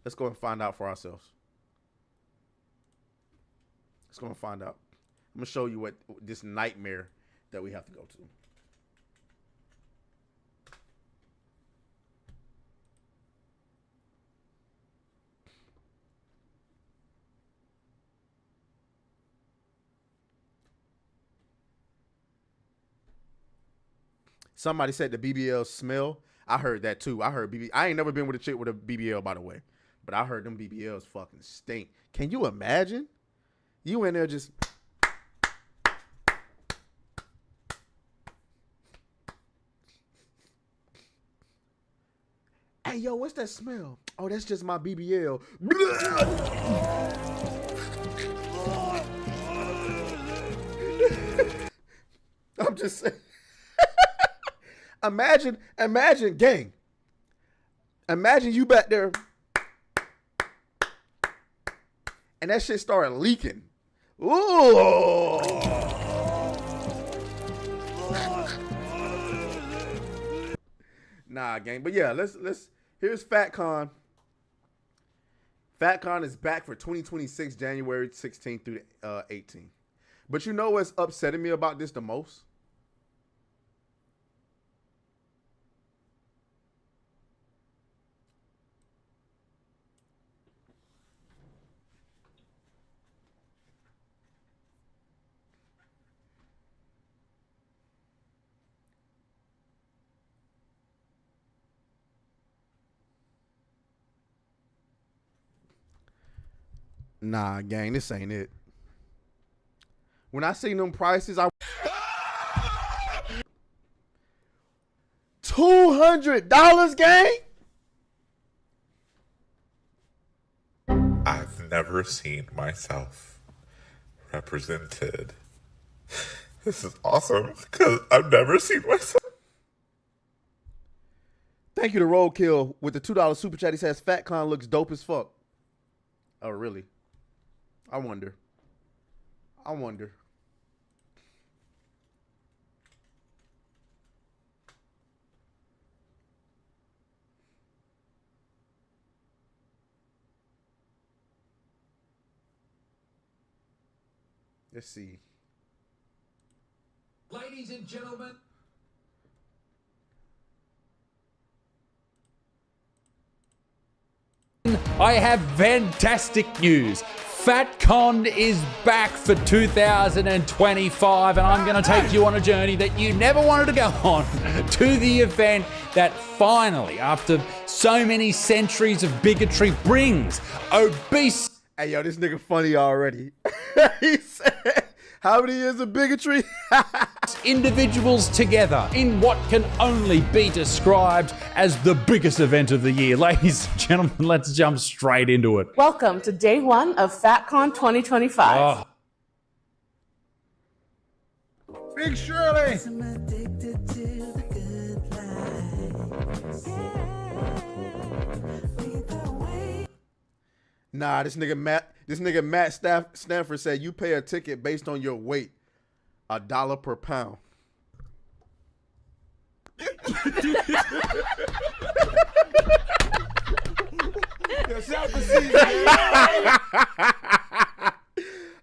Let's go and find out for ourselves. Let's go and find out. I'm going to show you what this nightmare that we have to go to. Somebody said the BBL smell. I heard that too. I ain't never been with a chick with a BBL, by the way. But I heard them BBLs fucking stink. Can you imagine? You in there just... Hey, yo, what's that smell? Oh, that's just my BBL. I'm just saying. Imagine, gang. Imagine you back there and that shit started leaking. Ooh. Nah, gang. But yeah, let's here's FatCon. FatCon is back for 2026, January 16th through 18th. But you know what's upsetting me about this the most? Nah, gang, this ain't it. When I seen them prices, $200, gang? I've never seen myself represented. This is awesome, because I've never seen myself. Thank you to Roadkill with the $2 super chat. He says, FatCon looks dope as fuck. Oh, really? I wonder. Let's see. Ladies and gentlemen. I have fantastic news. FatCon is back for 2025, and I'm going to take you on a journey that you never wanted to go on, to the event that finally, after so many centuries of bigotry, brings obese... Hey, yo, this nigga funny already. He said, how many years of bigotry? individuals together in what can only be described as the biggest event of the year. Ladies and gentlemen, let's jump straight into it. Welcome to day one of FatCon 2025. Big Shirley. Nah, this nigga Matt Stanford said you pay a ticket based on your weight, $1 per pound.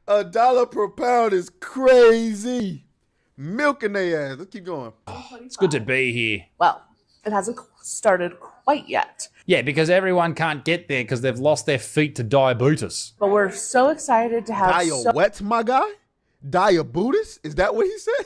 $1 per pound is crazy. Milking their ass. Let's keep going. It's good to be here. Well, it hasn't started quite yet. Yeah, because everyone can't get there because they've lost their feet to diabetes. But we're so excited to have what, my guy? Diabetes? Is that what he said?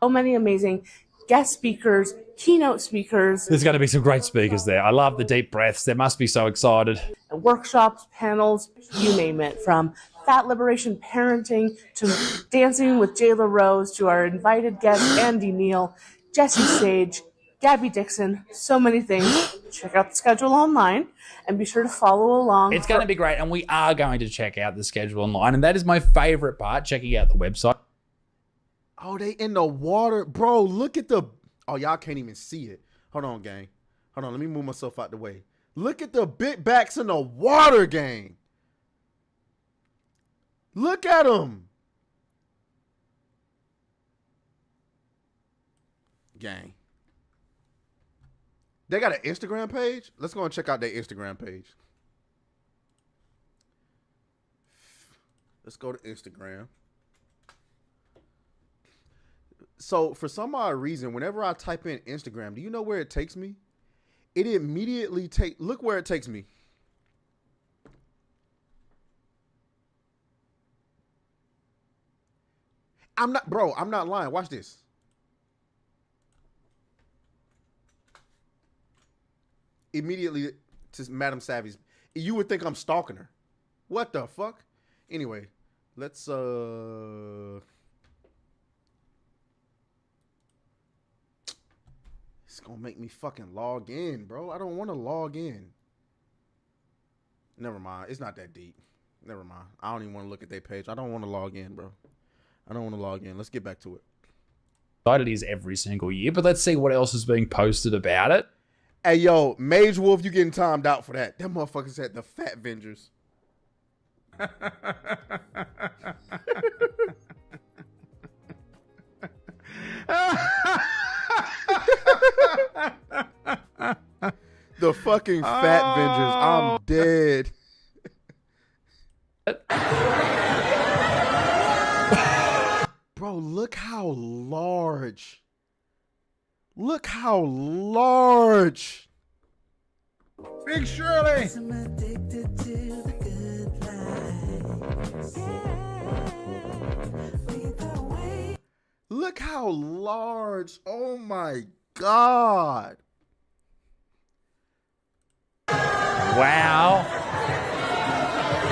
so many amazing guest speakers, keynote speakers. There's going to be some great speakers there. I love the deep breaths. They must be so excited. Workshops, panels, you name it, from fat liberation parenting to dancing with Jayla Rose to our invited guest, Andy Neal, Jesse Sage, Gabby Dixon, so many things. Check out the schedule online and be sure to follow along. It's going to be great, and we are going to check out the schedule online, and that is my favorite part, checking out the website. Oh, they in the water. Bro, look at the... Oh, y'all can't even see it. Hold on, gang. Hold on, let me move myself out the way. Look at the big backs in the water, gang. Look at them. Gang. They got an Instagram page? Let's go and check out their Instagram page. Let's go to Instagram. So, for some odd reason, whenever I type in Instagram, do you know where it takes me? It immediately look where it takes me. I'm not lying. Watch this. Immediately to Madam Savvy's. You would think I'm stalking her. What the fuck? Anyway, let's it's gonna make me fucking log in, bro. I don't want to log in. Never mind. It's not that deep. Never mind. I don't even want to look at their page. I don't want to log in, bro. I don't want to log in. Let's get back to it. It is every single year, but let's see what else is being posted about it. Hey, yo, Mage Wolf, you getting timed out for that. Them motherfuckers said the Fat Vengers. The fucking Fat Vengers. I'm dead. Bro, look how large. Look how large. Big Shirley. Look how large. Oh my God. Wow.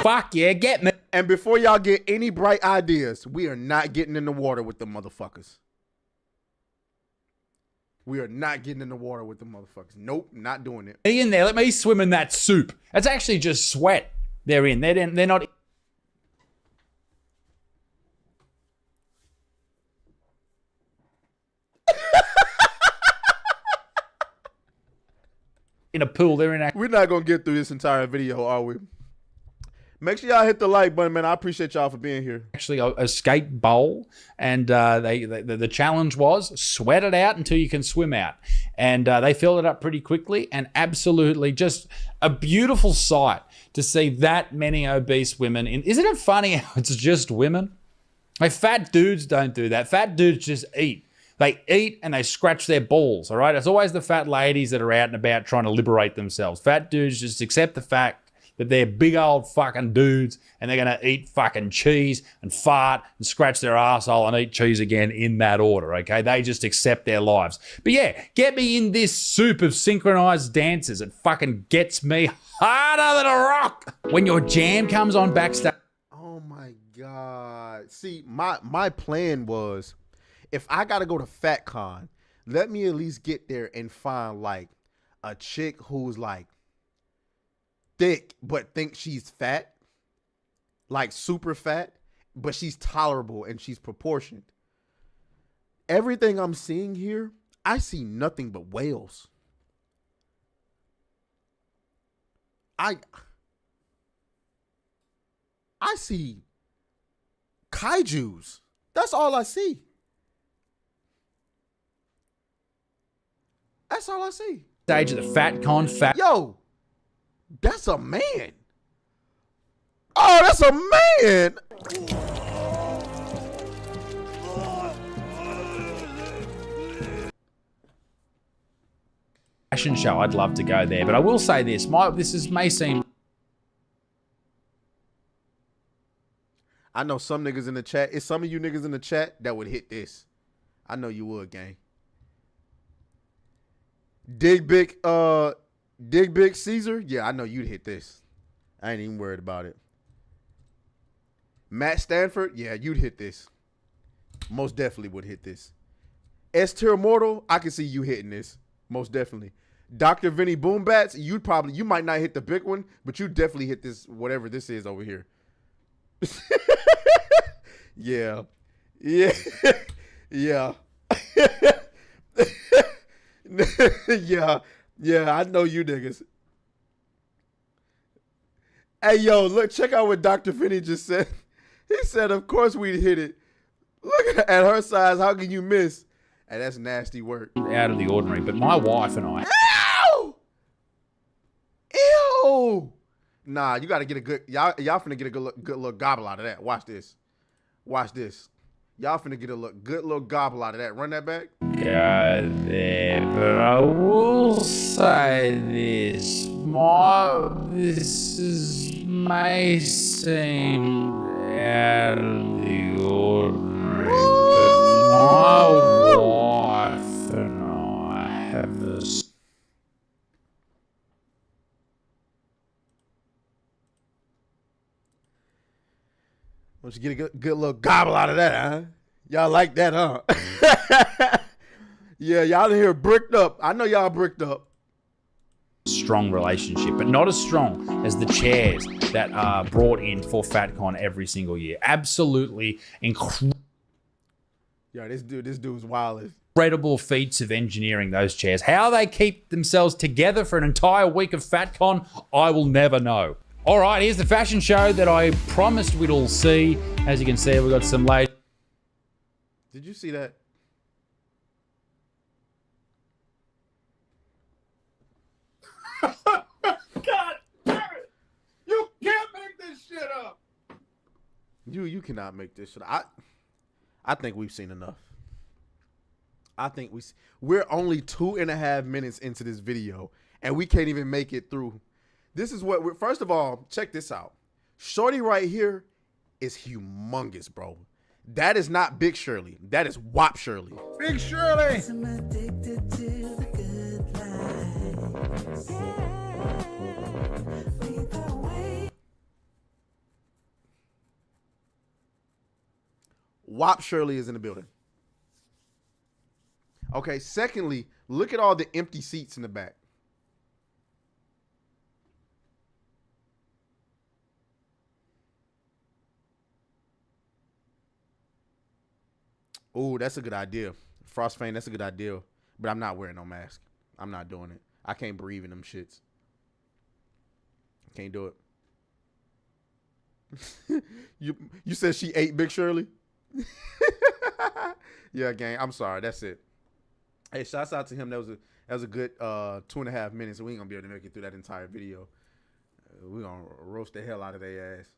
Fuck yeah, get me. And before y'all get any bright ideas, we are not getting in the water with the motherfuckers. We are not getting in the water with the motherfuckers. Nope, not doing it. In there, let me swim in that soup. It's actually just sweat they're in. They're not... in a pool. They're in a... We're not going to get through this entire video, are we? Make sure y'all hit the like button, man. I appreciate y'all for being here. Actually, a skate bowl, and the challenge was sweat it out until you can swim out. And they filled it up pretty quickly, and absolutely just a beautiful sight to see that many obese women. Isn't it funny how it's just women? Like, fat dudes don't do that. Fat dudes just eat. They eat and they scratch their balls, all right? It's always the fat ladies that are out and about trying to liberate themselves. Fat dudes just accept the fact that they're big old fucking dudes and they're going to eat fucking cheese and fart and scratch their asshole and eat cheese again in that order, okay? They just accept their lives. But yeah, get me in this soup of synchronized dances. It fucking gets me harder than a rock. When your jam comes on backstage. Oh my God. See, my plan was, if I got to go to FatCon, let me at least get there and find like a chick who's like thick but thinks she's fat, like super fat, but she's tolerable and she's proportioned. Everything I'm seeing here, I see nothing but whales. I see kaijus. That's all I see. That's all I see. Stage of the FatCon. Yo, that's a man. Oh, that's a man. Fashion show. I'd love to go there, but I will say this. May seem. I know some niggas in the chat. It's some of you niggas in the chat that would hit this. I know you would, gang. Dig Big Caesar. Yeah, I know you'd hit this. I ain't even worried about it. Matt Stanford. Yeah, you'd hit this. Most definitely would hit this. S-Tier Mortal. I can see you hitting this. Most definitely. Dr. Vinny Boombats. You might not hit the big one, but you definitely hit this, whatever this is over here. Yeah. Yeah. Yeah. Yeah, I know you niggas. Hey, yo, look, check out what Dr. Finney just said. He said, of course we'd hit it. Look at her size. How can you miss? And that's nasty work. Out of the ordinary. But my wife and I... Ew! Ew! Nah, you got to get a good... Y'all finna get a good little gobble out of that. Watch this. Watch this. Y'all finna get a good little gobble out of that. Run that back. God damn, but I will say this. This may seem out of the ordinary, but my wife and I have a... Once you get a good little gobble out of that, huh? Y'all like that, huh? Yeah, y'all in here bricked up. I know y'all bricked up. Strong relationship, but not as strong as the chairs that are brought in for FatCon every single year. Absolutely incredible. Yeah, this dude's wild. Incredible feats of engineering, those chairs. How they keep themselves together for an entire week of FatCon, I will never know. All right, here's the fashion show that I promised we'd all see. As you can see, we've got some ladies. Did you see that? God damn it! You can't make this shit up. You cannot make this shit. I think we've seen enough. I think we're only 2.5 minutes into this video, and we can't even make it through. This is what first of all, check this out. Shorty right here is humongous, bro. That is not Big Shirley. That is Wop Shirley. Big Shirley. Wop Shirley is in the building. Okay, secondly, look at all the empty seats in the back. Oh, that's a good idea. Frostfang, that's a good idea. But I'm not wearing no mask. I'm not doing it. I can't breathe in them shits. Can't do it. You said she ate Big Shirley? Yeah, gang. I'm sorry. That's it. Hey, shouts out to him. That was a good 2.5 minutes. We ain't gonna be able to make it through that entire video. We're gonna roast the hell out of their ass.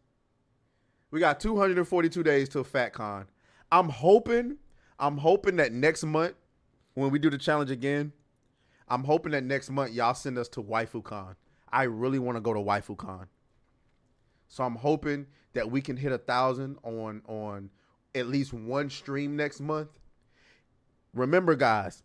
We got 242 days till FatCon. I'm hoping that next month, when we do the challenge again, I'm hoping that next month y'all send us to WaifuCon. I really want to go to WaifuCon. So I'm hoping that we can hit 1,000 on at least one stream next month. Remember, guys,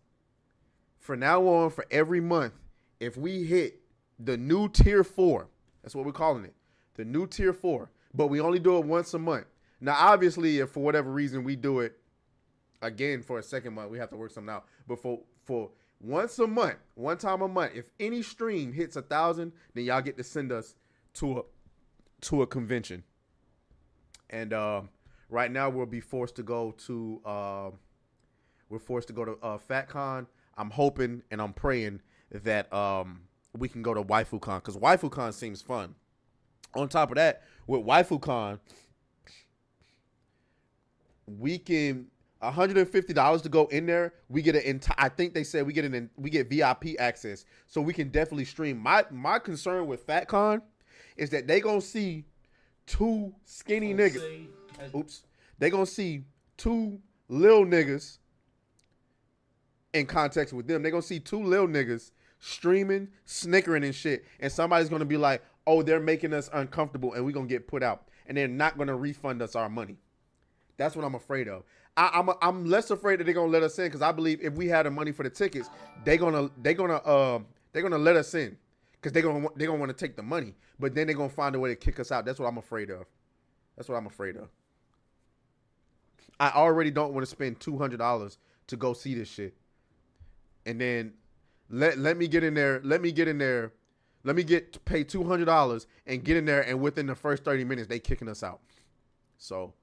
from now on, for every month, if we hit the new tier 4, that's what we're calling it, the new tier 4, but we only do it once a month. Now, obviously, if for whatever reason we do it again for a second month, we have to work something out. But for once a month, one time a month, if any stream hits 1,000, then y'all get to send us to a convention. And right now we'll be forced to go to FatCon. I'm hoping and I'm praying that we can go to WaifuCon, because WaifuCon seems fun. On top of that, with WaifuCon, we can $150 to go in there. We get I think they said we get VIP access, so we can definitely stream. My concern with FatCon is that they gonna see two skinny niggas. Oops, they gonna see two lil niggas. In context with them, they gonna see two lil niggas streaming, snickering and shit, and somebody's gonna be like, "Oh, they're making us uncomfortable, and we gonna get put out," and they're not gonna refund us our money. That's what I'm afraid of. I'm less afraid that they're gonna let us in, because I believe if we had the money for the tickets, they're gonna let us in, because they're gonna want to take the money, but then they're gonna find a way to kick us out. That's what I'm afraid of. I already don't want to spend $200 to go see this shit, and then let me get in there. Let me pay $200 and get in there, and within the first 30 minutes they kicking us out. So.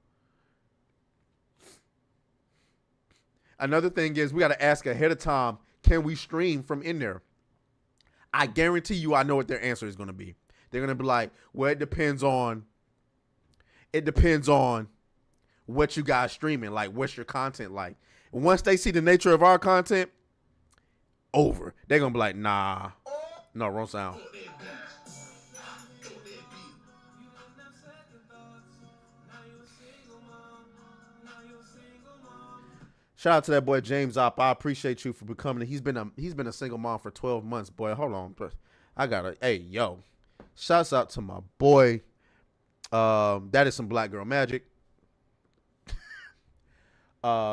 Another thing is we got to ask ahead of time, can we stream from in there? I guarantee you I know what their answer is going to be. They're going to be like, well, it depends on what you guys streaming. Like, what's your content like? And once they see the nature of our content, over. They're going to be like, nah. No, wrong sound. Shout out to that boy James Opp. I appreciate you for becoming. He's been a single mom for 12 months, boy. Hold on, hey yo. Shouts out to my boy. That is some black girl magic.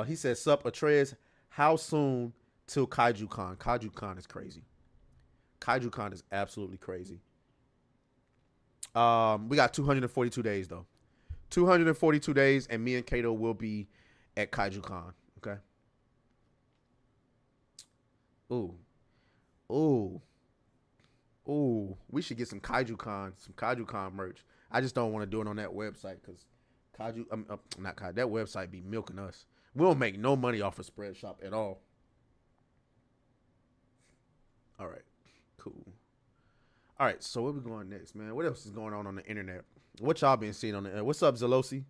He said, "Sup, Atreus. How soon till KaijuCon? KaijuCon is crazy. KaijuCon is absolutely crazy. We got 242 days though. 242 days, and me and Kato will be at KaijuCon. Okay. Ooh. We should get some KaijuCon merch. I just don't want to do it on that website because that website be milking us. We don't make no money off of Spread Shop at all. All right, cool. All right, so where we going next, man? What else is going on the internet? What y'all been seeing on the internet? What's up, Zelosi?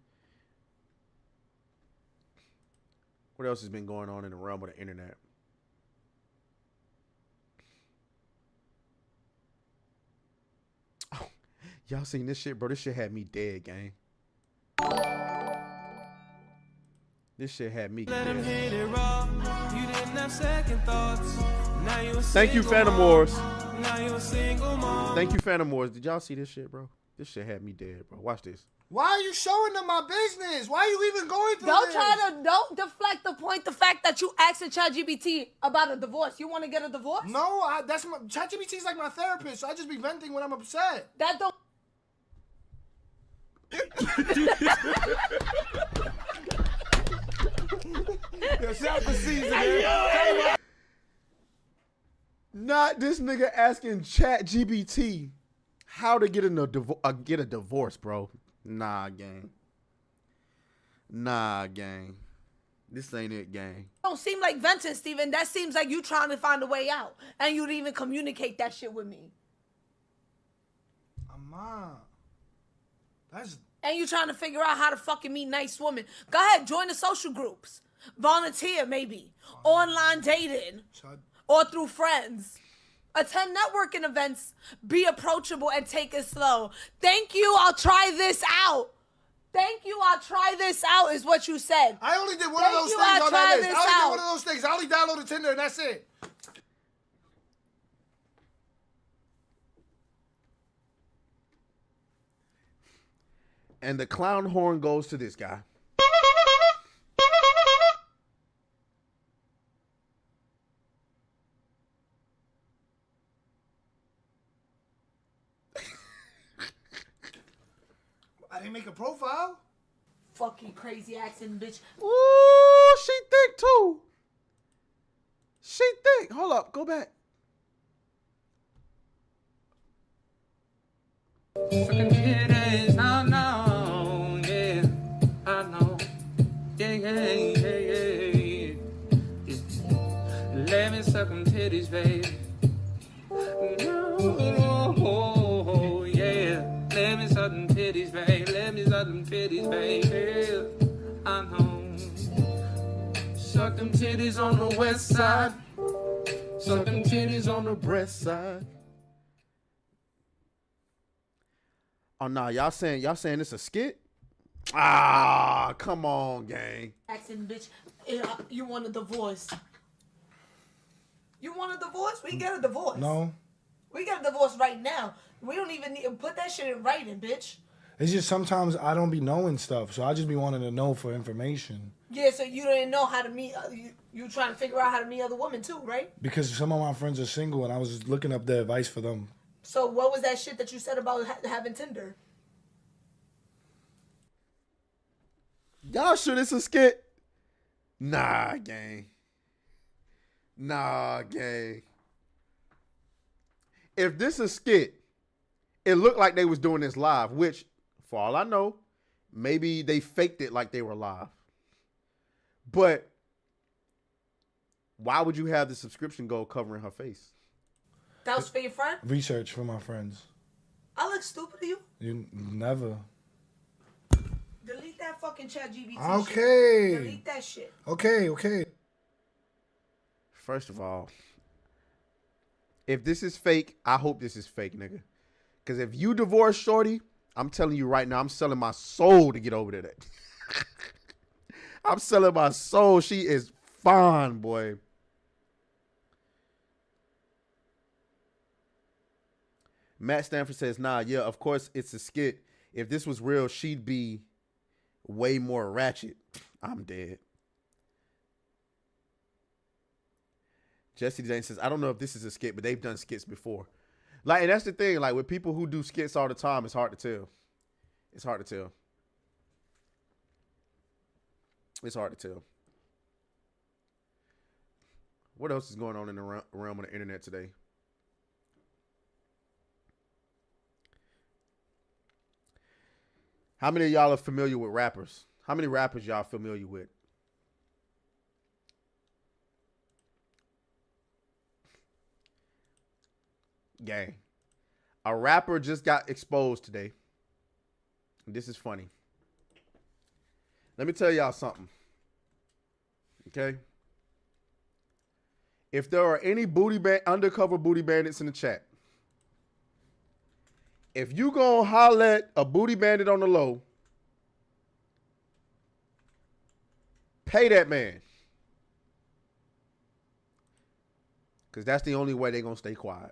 What else has been going on in the realm of the internet? Oh, y'all seen this shit, bro? This shit had me dead, gang. This shit had me dead. Thank you, Phantom Wars. Thank you, Phantom Wars. Did y'all see this shit, bro? This shit had me dead, bro. Watch this. Why are you showing them my business? Why are you even going through this? Don't deflect the point. The fact that you asking ChatGPT about a divorce. You want to get a divorce? No, ChatGPT is like my therapist, so I just be venting when I'm upset. That don't. Not this nigga asking ChatGPT how to get a divorce, bro. Nah, gang. This ain't it, gang. Don't seem like venting, Steven. That seems like you trying to find a way out, and you'd even communicate that shit with me. Mom, and you trying to figure out how to fucking meet nice women. Go ahead, join the social groups. Volunteer, maybe. Online dating. Or through friends. Attend networking events. Be approachable and take it slow. Thank you, I'll try this out. Thank you, I'll try this out is what you said. I only did one of those things on that list. I only did one of those things. I only downloaded Tinder and that's it. And the clown horn goes to this guy. I didn't make a profile. Fucking crazy accent bitch. Ooh, she thick too. She thick. Hold up, go back. Fucking titties, I know, yeah, I know, yeah. Let me suck them titties, baby. No, yeah, let me suck them titties, baby. Let me suck them titties, baby. I know. Suck them titties on the west side. Suck them titties on the breast side. Oh nah, y'all saying it's a skit? Ah, come on, gang. Accent bitch, you want a divorce? You want a divorce? We get a divorce. No. We get a divorce right now. We don't even need to put that shit in writing, bitch. It's just sometimes I don't be knowing stuff, so I just be wanting to know for information. Yeah, so you didn't know how to meet. You trying to figure out how to meet other women too, right? Because some of my friends are single, and I was just looking up the advice for them. So what was that shit that you said about having Tinder? Y'all sure this a skit? Nah, gang. If this is a skit, it looked like they was doing this live, which, for all I know, maybe they faked it like they were live. But Why would you have the subscription gold covering her face? That was for your friend? Research for my friends. I look stupid to you? You never. Delete that fucking ChatGPT Okay. shit. Delete that shit. Okay. First of all, if this is fake, I hope this is fake, nigga. Because if you divorce Shorty, I'm telling you right now, I'm selling my soul to get over to that. I'm selling my soul. She is fine, boy. Matt Stanford says, nah, yeah, of course it's a skit. If this was real, she'd be way more ratchet. I'm dead. Jesse James says, I don't know if this is a skit, but they've done skits before. Like, and that's the thing. Like, with people who do skits all the time, it's hard to tell. It's hard to tell. It's hard to tell. What else is going on in the realm of the internet today? How many of y'all are familiar with rappers? How many rappers y'all familiar with? Gang. A rapper just got exposed today. This is funny. Let me tell y'all something. Okay? If there are any undercover booty bandits in the chat, if you gonna holler at a booty bandit on the low, pay that man. Because that's the only way they're gonna stay quiet.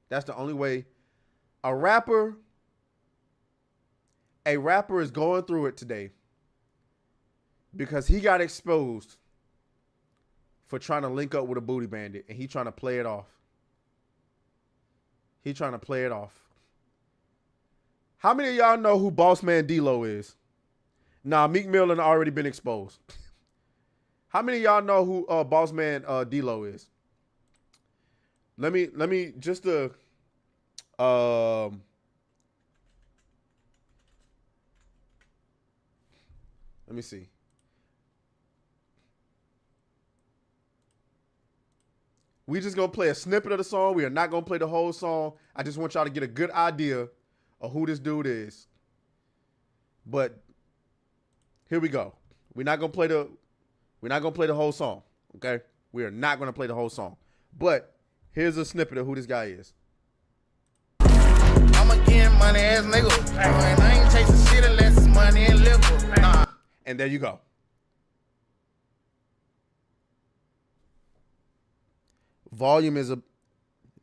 That's the only way. A rapper is going through it today because he got exposed for trying to link up with a booty bandit, and he trying to play it off. He trying to play it off. How many of y'all know who Boss Man D-Lo is? Nah, Meek Mill had already been exposed. How many of y'all know who Boss Man D-Lo is? Let me just let me see. We just gonna play a snippet of the song. We are not gonna play the whole song. I just want y'all to get a good idea of who this dude is. But here we go. We're not gonna play the whole song. Okay? We are not gonna play the whole song. But here's a snippet of who this guy is. I'm a getting money ass nigga. And I ain't chasing shit unless it's money and liquor. Nah. And there you go. Volume is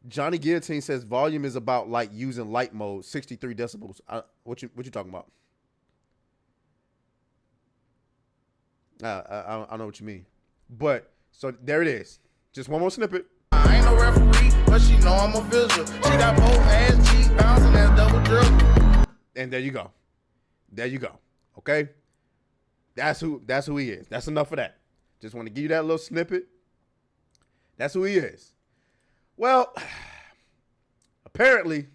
Johnny Guillotine says volume is about like using light mode, 63 decibels. What you talking about? I know what you mean. But so there it is. Just one more snippet. I ain't no referee, but she know I'm a visual. She got both ass cheeks bouncing that double dribble. And there you go. There you go. Okay? That's who he is. That's enough of that. Just want to give you that little snippet. That's who he is. Well, apparently,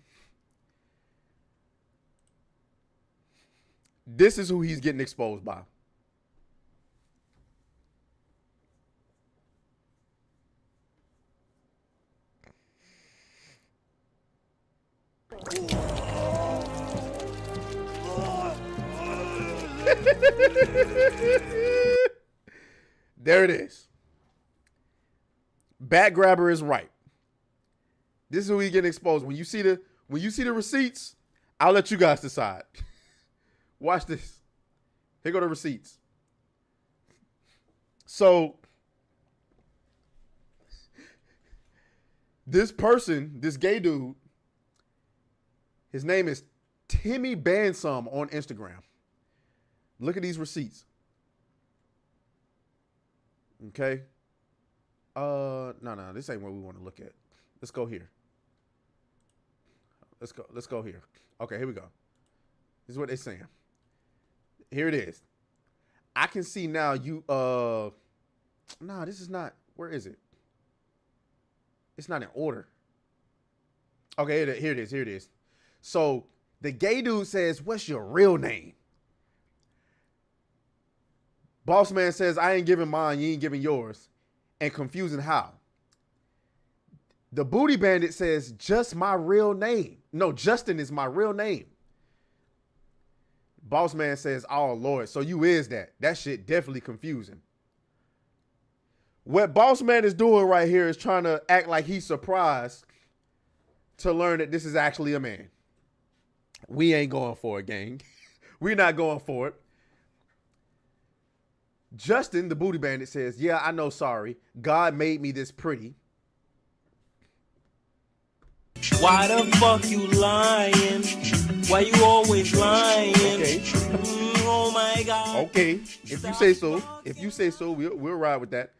this is who he's getting exposed by. There it is. Bat grabber is right. This is who he getting exposed. When you see the receipts, I'll let you guys decide. Watch this. Here go the receipts. So this person, this gay dude, his name is Timmy Bansum on Instagram. Look at these receipts. Okay. No, this ain't what we want to look at. Let's go here. Let's go here. Okay, here we go. This is what they're saying. Here it is. I can see now you no, this is not. Where is it? It's not in order. Okay, here it is. So the gay dude says, "What's your real name?" Boss man says, I ain't giving mine, you ain't giving yours. And confusing how. The Booty Bandit says, just my real name. No, Justin is my real name. Boss man says, oh, Lord, so you is that. That shit definitely confusing. What Boss man is doing right here is trying to act like he's surprised to learn that this is actually a man. We ain't going for it, gang. We're not going for it. Justin, the Booty Bandit, says, yeah, I know, sorry. God made me this pretty. Why the fuck you lying? Why you always lying? Okay. Oh my God. Okay. If you say so. If you say so, we'll ride with that.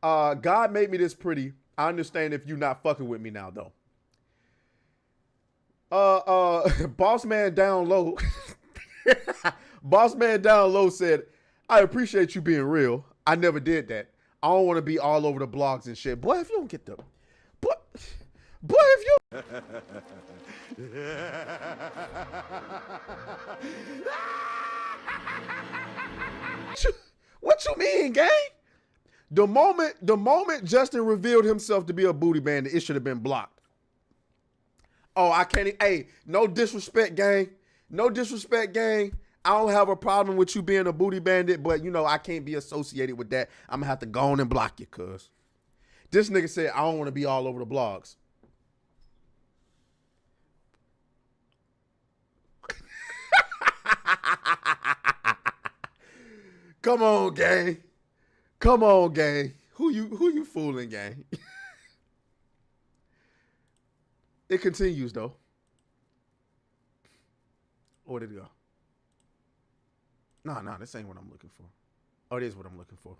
God made me this pretty. I understand if you're not fucking with me now, though. Boss man down low. Boss man down low said, I appreciate you being real. I never did that. I don't want to be all over the blogs and shit. Boy, if you don't get the... Boy, if you... What you mean, gang? The moment Justin revealed himself to be a booty bandit, it should have been blocked. Oh, I can't... Hey, no disrespect, gang. No disrespect, gang. I don't have a problem with you being a booty bandit, but, you know, I can't be associated with that. I'm going to have to go on and block you, cuz. This nigga said, I don't want to be all over the blogs. Come on, gang. Come on, gang. Who you fooling, gang? It continues, though. Where did it go? No, this ain't what I'm looking for. Oh, it is what I'm looking for.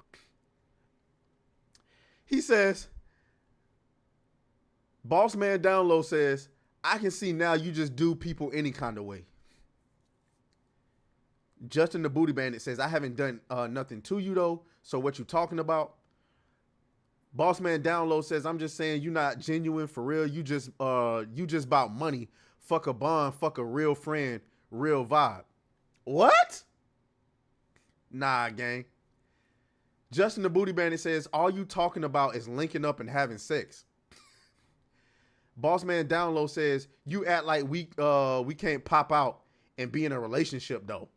He says, Boss Man Down Low says, I can see now you just do people any kind of way. Justin the Booty Bandit says, I haven't done nothing to you, though. So what you talking about? Boss Man Down Low says, I'm just saying you not genuine for real. You just about money. Fuck a bond. Fuck a real friend. Real vibe. What? Nah, gang. Justin the Booty Bandit says, all you talking about is linking up and having sex. Boss Man Down Low says, you act like we can't pop out and be in a relationship, though.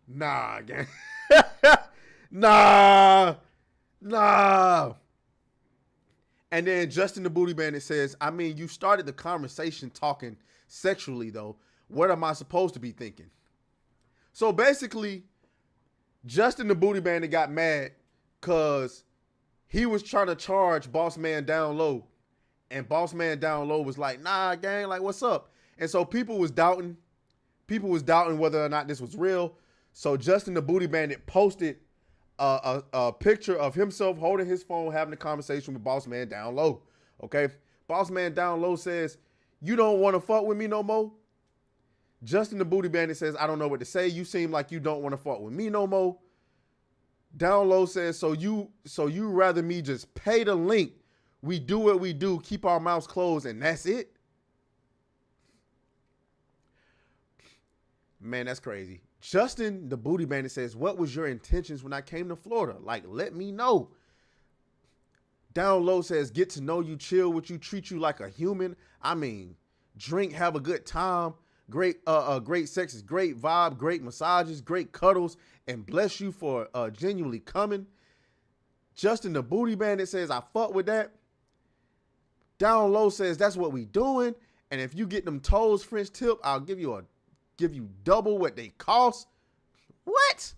Nah, gang. Nah. And then Justin the Booty Bandit says, I mean, you started the conversation talking sexually, though. What am I supposed to be thinking? So basically, Justin the Booty Bandit got mad because he was trying to charge Boss Man Down Low. And Boss Man Down Low was like, nah, gang, like, what's up? And so people was doubting whether or not this was real. So Justin the Booty Bandit posted a picture of himself holding his phone, having a conversation with Boss Man Down Low. Okay? Boss Man Down Low says, you don't want to fuck with me no more? Justin the Booty Bandit says, I don't know what to say. You seem like you don't want to fuck with me no more. Down Low says, so you rather me just pay the link. We do what we do, keep our mouths closed, and that's it? Man, that's crazy. Justin, the Booty Bandit, says, what was your intentions when I came to Florida? Like, let me know. Down Low says, get to know you, chill with you, treat you like a human. I mean, drink, have a good time. Great sex is great vibe, great massages, great cuddles, and bless you for genuinely coming. Justin, the Booty Bandit, says, I fuck with that. Down Low says, that's what we doing. And if you get them toes French tip, I'll give you double what they cost. What?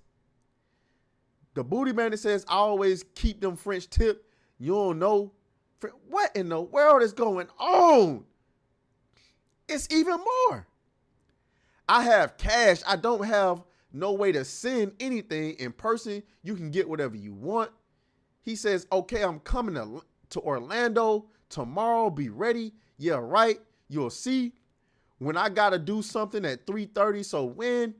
The Booty Bandit says, I always keep them French tip. You don't know. What in the world is going on? It's even more. I have cash. I don't have no way to send anything in person. You can get whatever you want. He says, okay, I'm coming to Orlando tomorrow. Be ready. Yeah, right. You'll see. When I got to do something at 3:30, so when?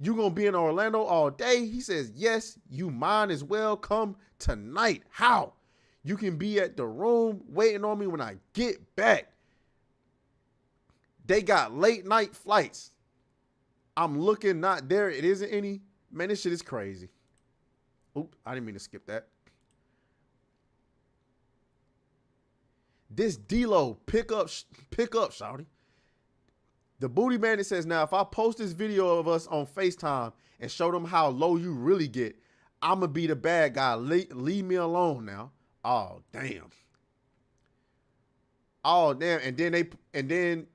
You going to be in Orlando all day? He says, yes, you might as well come tonight. How? You can be at the room waiting on me when I get back. They got late night flights. I'm looking, not there. It isn't any. Man, this shit is crazy. Oop, I didn't mean to skip that. This D-Lo, pick up, shawty. The Booty Bandit says, now, if I post this video of us on FaceTime and show them how low you really get, I'm going to be the bad guy. Leave me alone now. Oh, damn. Oh, damn. And then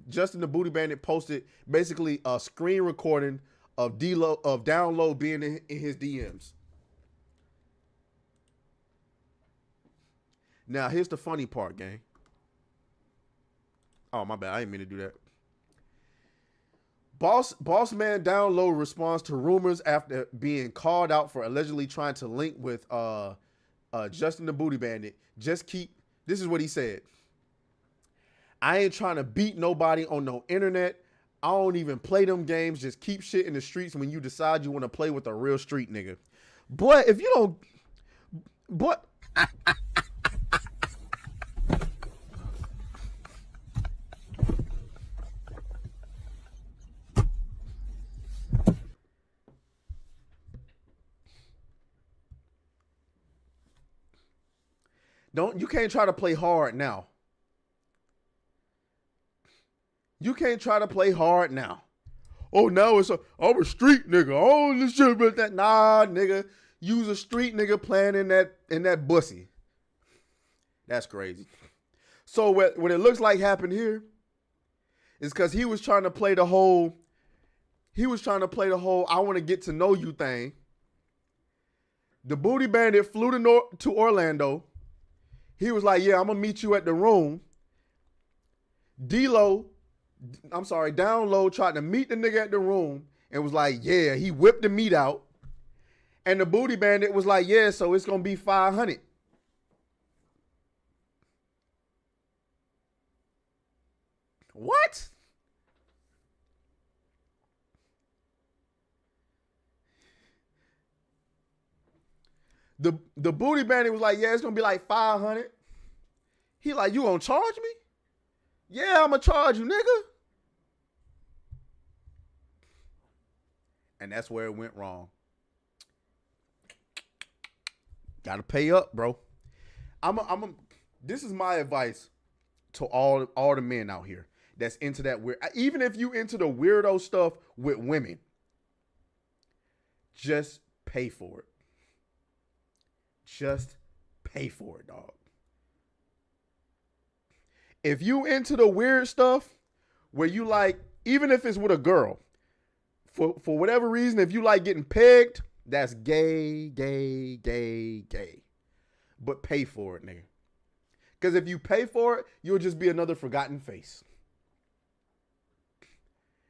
Justin the Booty Bandit posted basically a screen recording of D-Lo, of Down Low being in his DMs. Now, here's the funny part, gang. Oh, my bad. I didn't mean to do that. Boss man Down Low responds to rumors after being called out for allegedly trying to link with Justin the Booty Bandit. This is what he said. I ain't trying to beat nobody on no internet. I don't even play them games. Just keep shit in the streets when you decide you want to play with a real street nigga. Boy, if you don't... Boy... You can't try to play hard now. You can't try to play hard now. Oh, now I'm a street nigga. Oh, this shit about that. Nah, nigga. Use a street nigga playing in that bussy. That's crazy. So what it looks like happened here is because he was trying to play the whole I want to get to know you thing. The Booty Bandit flew to Orlando. He was like, yeah, I'm going to meet you at the room. Down Low tried to meet the nigga at the room and was like, yeah, he whipped the meat out. And the Booty Bandit was like, yeah, so it's going to be 500. What? The Booty Bandit was like, yeah, it's going to be like 500. He like, you going to charge me? Yeah, I'm going to charge you, nigga. And that's where it went wrong. Got to pay up, bro. This is my advice to all the men out here that's into that weird. Even if you into the weirdo stuff with women, just pay for it. Just pay for it, dog. If you into the weird stuff where you like, even if it's with a girl, for whatever reason, if you like getting pegged, that's gay. But pay for it, nigga. Because if you pay for it, you'll just be another forgotten face.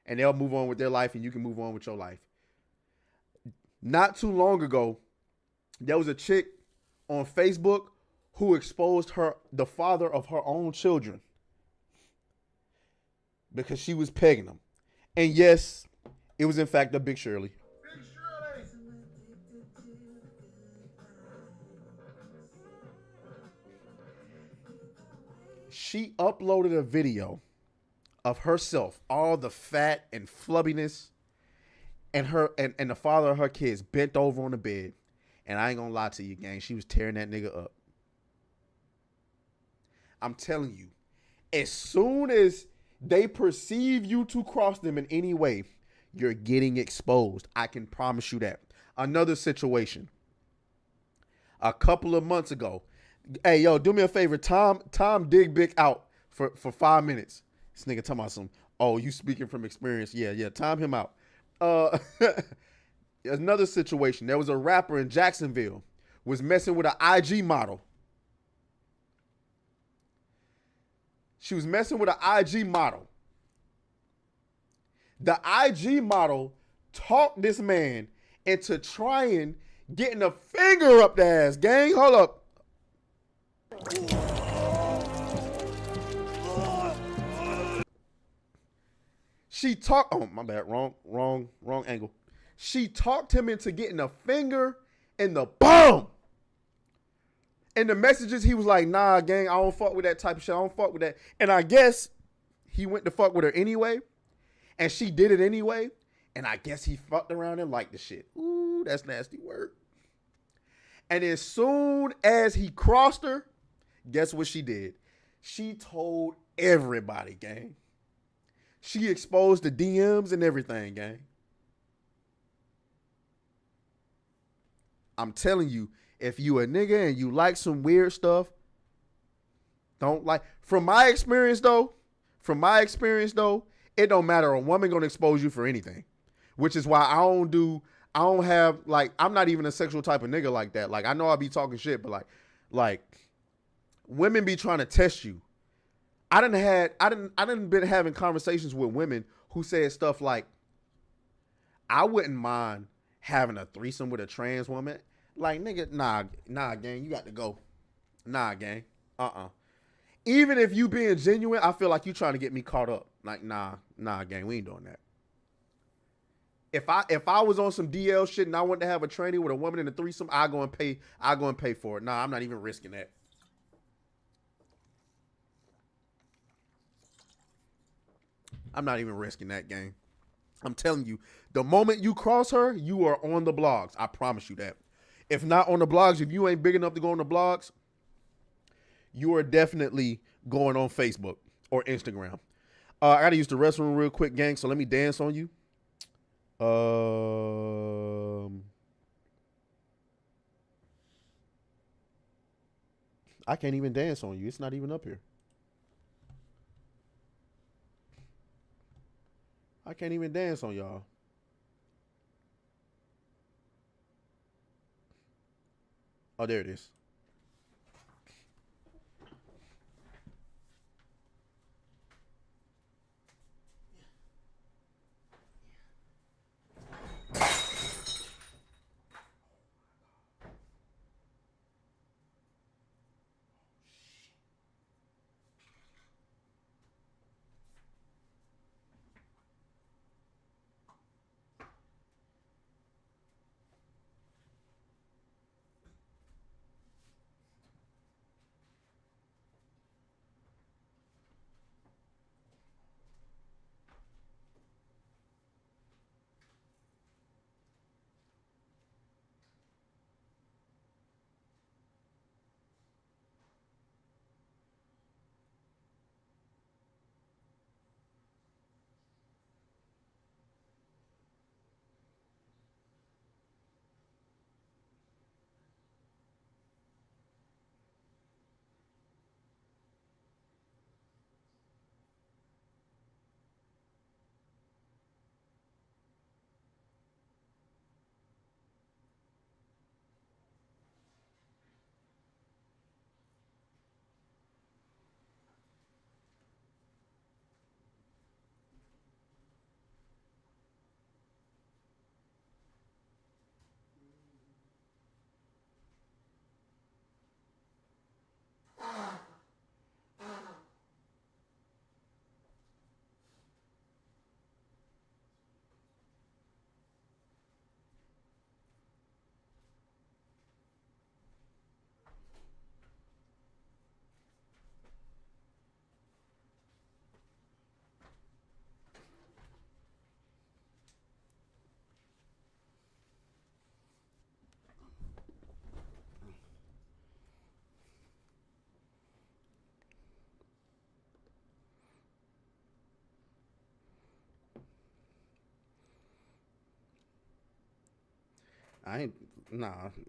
And they'll move on with their life and you can move on with your life. Not too long ago, there was a chick on Facebook who exposed the father of her own children because she was pegging them. And yes, it was in fact a Big Shirley. She uploaded a video of herself, all the fat and flubbiness, and the father of her kids bent over on the bed. And I ain't gonna lie to you, gang. She was tearing that nigga up. I'm telling you, as soon as they perceive you to cross them in any way, you're getting exposed. I can promise you that. Another situation. A couple of months ago. Hey, yo, do me a favor. Tom Dig Big out for 5 minutes. This nigga talking about oh, you speaking from experience. Yeah, time him out. Another situation. There was a rapper in Jacksonville was messing with an IG model. She was messing with an IG model. The IG model talked this man into trying getting a finger up the ass. Gang, hold up. She talked. Oh, my bad. Wrong angle. She talked him into getting a finger in the bum. And the messages, he was like, nah, gang, I don't fuck with that type of shit. I don't fuck with that. And I guess he went to fuck with her anyway, and she did it anyway, and I guess he fucked around and liked the shit. Ooh, that's nasty work. And as soon as he crossed her, guess what she did? She told everybody, gang. She exposed the DMs and everything, gang. I'm telling you, if you a nigga and you like some weird stuff, don't like. From my experience though, it don't matter. A woman gonna expose you for anything, which is why I don't have, like, I'm not even a sexual type of nigga like that. Like, I know I be talking shit, but like women be trying to test you. I done been having conversations with women who said stuff like, I wouldn't mind having a threesome with a trans woman. Like, nigga, nah, gang, you got to go. Nah, gang. Even if you being genuine, I feel like you trying to get me caught up. Like, nah, gang, we ain't doing that. If I was on some DL shit and I wanted to have a tranny with a woman in a threesome, I go and pay for it. Nah, I'm not even risking that. I'm not even risking that, gang. I'm telling you, the moment you cross her, you are on the blogs. I promise you that. If not on the blogs, if you ain't big enough to go on the blogs, you are definitely going on Facebook or Instagram. I gotta use the restroom real quick, gang. So let me dance on you. I can't even dance on you. It's not even up here. I can't even dance on y'all. Oh, there it is.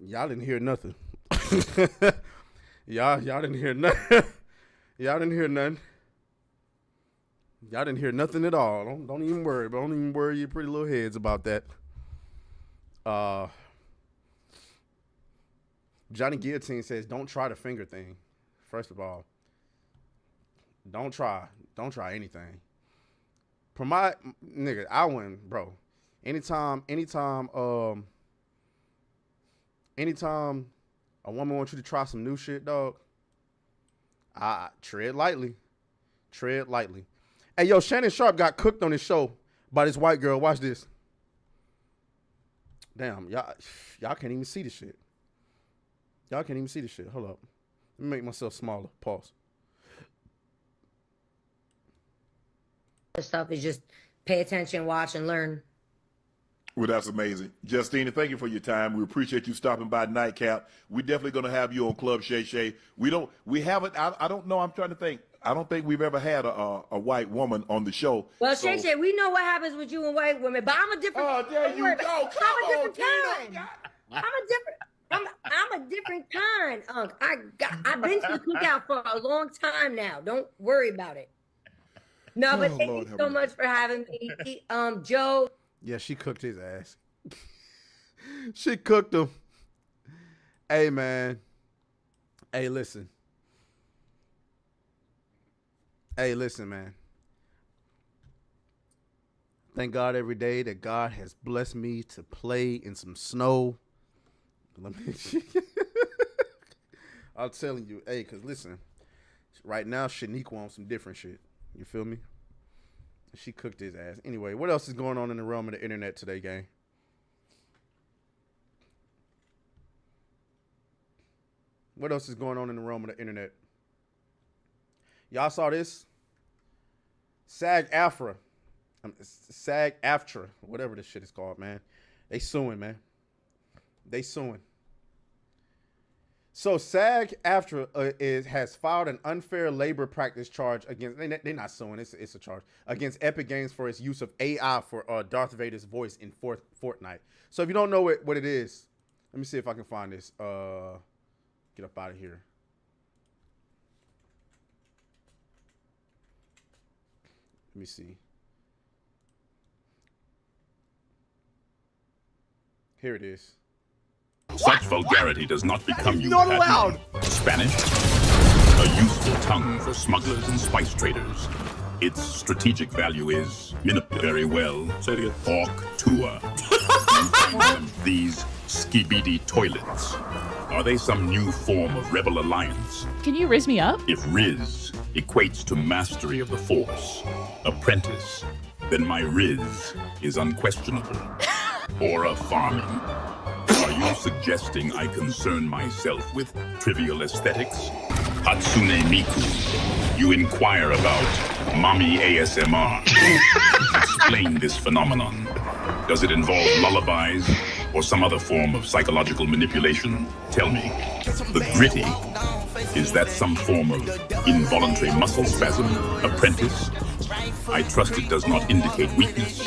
Y'all didn't hear nothing. y'all didn't hear nothing. Y'all didn't hear nothing. Y'all didn't hear nothing at all. Don't even worry. Don't even worry your pretty little heads about that. Johnny Guillotine says, don't try the finger thing. First of all, don't try anything. Nigga, I wouldn't, bro. Anytime a woman wants you to try some new shit, dog, I tread lightly. Tread lightly. Hey, yo, Shannon Sharp got cooked on his show by this white girl. Watch this. Damn, y'all can't even see the shit. Y'all can't even see the shit. Hold up. Let me make myself smaller. Pause. stuff is just pay attention, watch, and learn. Well, that's amazing. Justina, thank you for your time. We appreciate you stopping by Nightcap. We're definitely going to have you on Club Shay Shay. We haven't, I don't know, I'm trying to think. I don't think we've ever had a white woman on the show. Well, so. Shay Shay, we know what happens with you and white women, but I'm a different. Oh, there you go. I'm a different kind. I'm a different kind, Unc. I've been to the cookout for a long time now. Don't worry about it. No, but thank you so much for having me, Joe. Yeah, she cooked his ass. She cooked him. Hey, man. Hey, listen. Hey, listen, man. Thank God every day that God has blessed me to play in some snow. I'm telling you, hey, because listen, right now, Shanique wants some different shit. You feel me? She cooked his ass. Anyway, what else is going on in the realm of the internet today, gang? What else is going on in the realm of the internet? Y'all saw this? SAG-AFTRA, whatever this shit is called, man. They suing, man. They suing. So SAG-AFTRA has filed an unfair labor practice charge against. They're not suing. It's a charge against Epic Games for its use of AI for Darth Vader's voice in Fortnite. So if you don't know what it is, let me see if I can find this. Get up out of here. Let me see. Here it is. Such vulgarity does not become you. Not allowed. Spanish, a useful tongue for smugglers and spice traders. Its strategic value is very well. Say it again. Orc Tua. These skibidi toilets. Are they some new form of rebel alliance? Can you riz me up? If riz equates to mastery of the force, apprentice, then my riz is unquestionable. Aura farming. Are you suggesting I concern myself with trivial aesthetics? Hatsune Miku, you inquire about mommy ASMR. Explain this phenomenon. Does it involve lullabies or some other form of psychological manipulation? Tell me. The gritty, is that some form of involuntary muscle spasm? Apprentice? I trust it does not indicate weakness.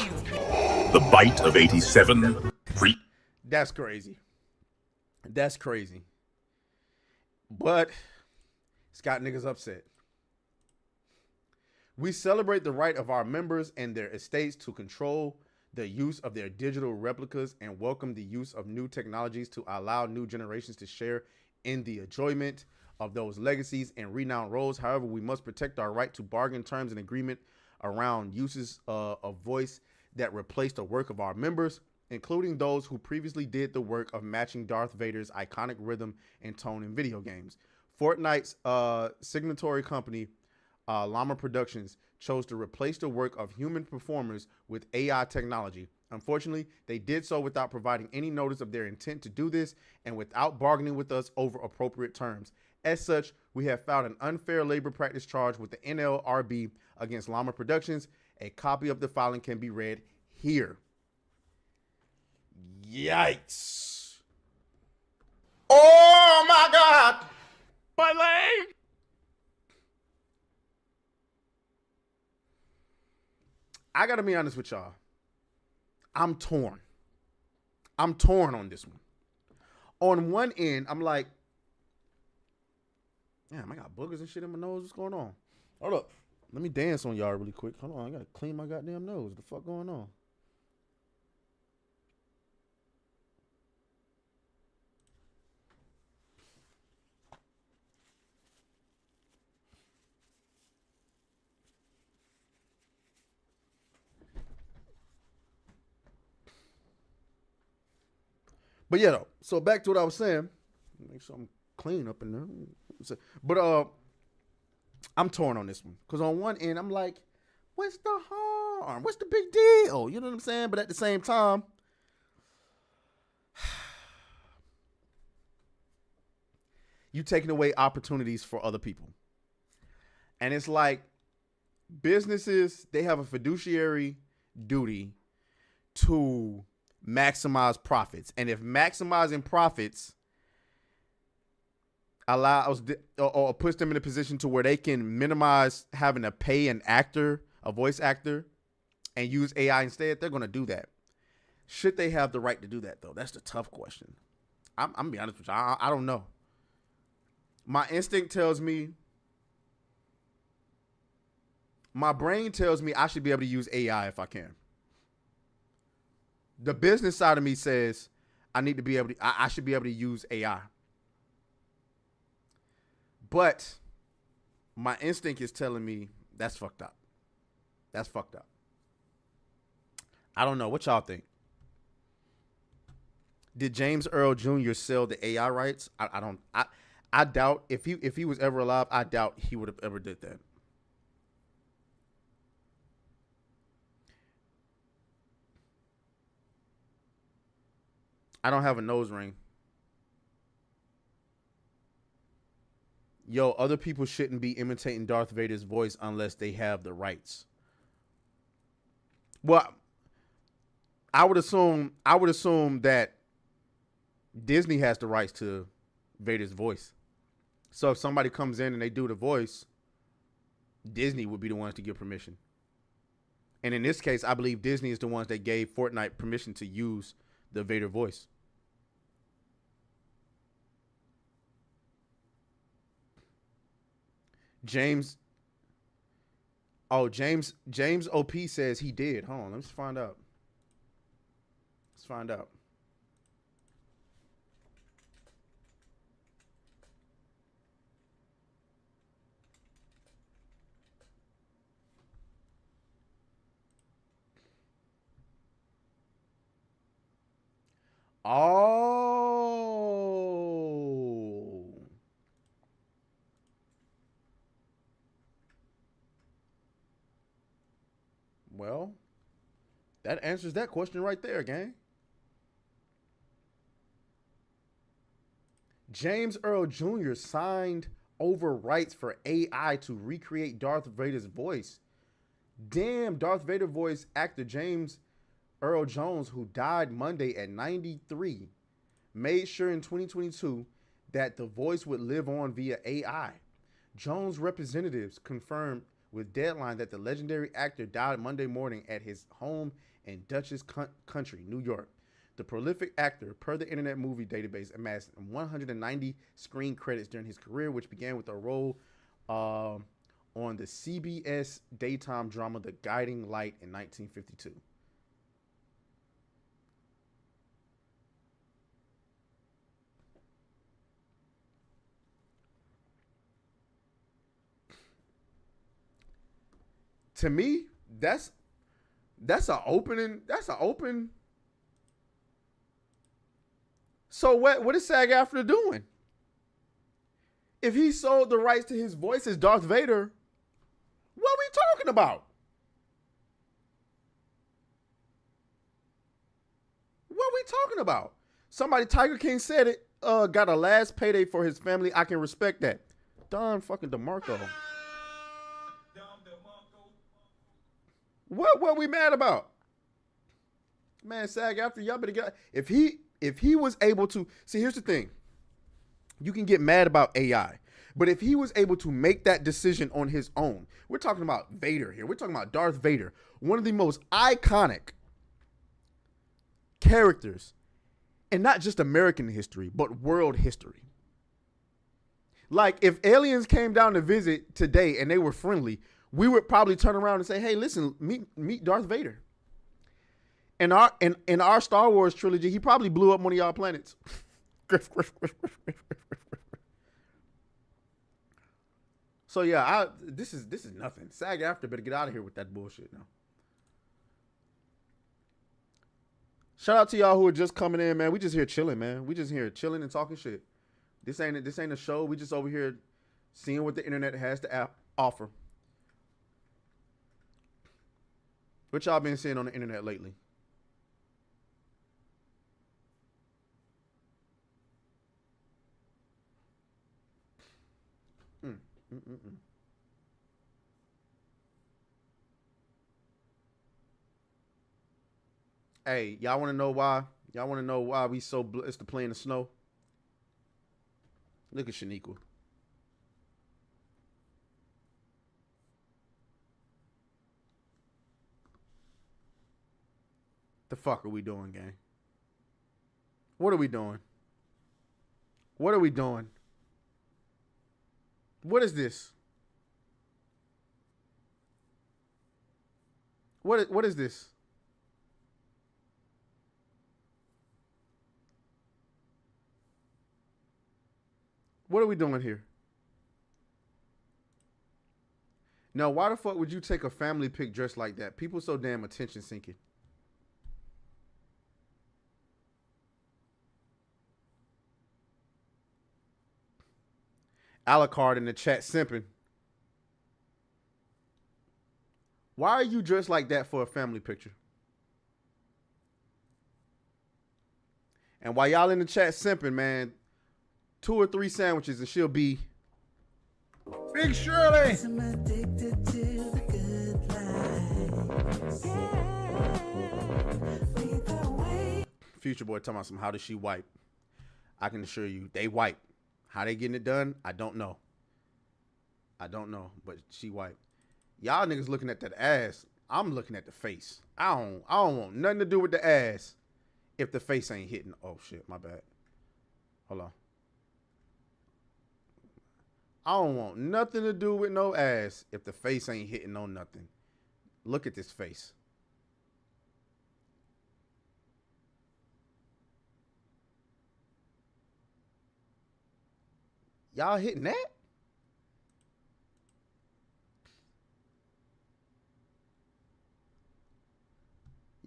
The bite of 87? That's crazy. That's crazy. But it's got niggas upset. We celebrate the right of our members and their estates to control the use of their digital replicas and welcome the use of new technologies to allow new generations to share in the enjoyment of those legacies and renowned roles. However, we must protect our right to bargain terms and agreement around uses of voice that replace the work of our members, including those who previously did the work of matching Darth Vader's iconic rhythm and tone in video games. Fortnite's signatory company, Llama Productions, chose to replace the work of human performers with AI technology. Unfortunately, they did so without providing any notice of their intent to do this and without bargaining with us over appropriate terms. As such, we have filed an unfair labor practice charge with the NLRB against Llama Productions. A copy of the filing can be read here. Yikes. Oh my God. My leg. I gotta be honest with y'all. I'm torn. I'm torn on this one. On one end, I'm like, damn, I got boogers and shit in my nose. What's going on? Hold up. Let me dance on y'all really quick. Hold on. I gotta clean my goddamn nose. What the fuck going on? But yeah, though. So back to what I was saying. Make sure I'm clean up in there. But I'm torn on this one. Because on one end, I'm like, what's the harm? What's the big deal? You know what I'm saying? But at the same time, you taking away opportunities for other people. And it's like, businesses, they have a fiduciary duty to maximize profits. And if maximizing profits allows or puts them in a position to where they can minimize having to pay an actor, a voice actor, and use AI instead, they're going to do that. Should they have the right to do that, though? That's the tough question. I'm going to be honest with you. I don't know. My instinct tells me, my brain tells me I should be able to use AI if I can. The business side of me says I need to be able to, I should be able to use AI. But my instinct is telling me that's fucked up. That's fucked up. I don't know. What y'all think? Did James Earl Jr. sell the AI rights? I doubt if he was ever alive, I doubt he would have ever did that. I don't have a nose ring. Yo, other people shouldn't be imitating Darth Vader's voice unless they have the rights. Well, I would assume that Disney has the rights to Vader's voice. So if somebody comes in and they do the voice, Disney would be the ones to give permission. And in this case, I believe Disney is the ones that gave Fortnite permission to use the Vader voice. James OP says he did. Hold on, let's find out. Let's find out. Oh. Well, that answers that question right there, gang. James Earl Jr. signed over rights for AI to recreate Darth Vader's voice. Damn, Darth Vader voice actor James Earl Jones, who died Monday at 93, made sure in 2022 that the voice would live on via AI. Jones' representatives confirmed with Deadline that the legendary actor died Monday morning at his home in Dutchess Country, New York. The prolific actor, per the Internet Movie Database, amassed 190 screen credits during his career, which began with a role on the CBS daytime drama The Guiding Light in 1952. To me, that's an opening. That's an open. So what is SAG-AFTRA doing? If he sold the rights to his voice as Darth Vader, what are we talking about? What are we talking about? Somebody, Tiger King said it, got a last payday for his family. I can respect that. Don fucking DeMarco. What were we mad about? Man, SAG-AFTRA, y'all better get. If he was able to see, here's the thing. You can get mad about AI, but if he was able to make that decision on his own, we're talking about Vader here. We're talking about Darth Vader, one of the most iconic characters, and not just American history, but world history. Like, if aliens came down to visit today and they were friendly, we would probably turn around and say, "Hey, listen, meet Darth Vader." In our Star Wars trilogy, he probably blew up one of y'all planets. So yeah, this is nothing. SAG-AFTRA better get out of here with that bullshit now. Shout out to y'all who are just coming in, man. We just here chilling, man. We just here chilling and talking shit. This ain't a show. We just over here seeing what the internet has to offer. What y'all been seeing on the internet lately? Hey, y'all want to know why? Y'all want to know why we so blessed to play in the snow? Look at Shaniqua. The fuck are we doing, gang? What are we doing? What are we doing? What is this? What is this? What are we doing here? Now, why the fuck would you take a family pic dressed like that? People so damn attention seeking. Alucard in the chat simping. Why are you dressed like that for a family picture? And while y'all in the chat simping, man, 2 or 3 sandwiches and she'll be Big Shirley. Future Boy talking about some, how does she wipe? I can assure you, they wipe. How they getting it done? I don't know. I don't know, but she wipe. Y'all niggas looking at that ass. I'm looking at the face. I don't want nothing to do with the ass if the face ain't hitting. Oh shit, my bad. Hold on. I don't want nothing to do with no ass if the face ain't hitting on nothing. Look at this face. Y'all hitting that?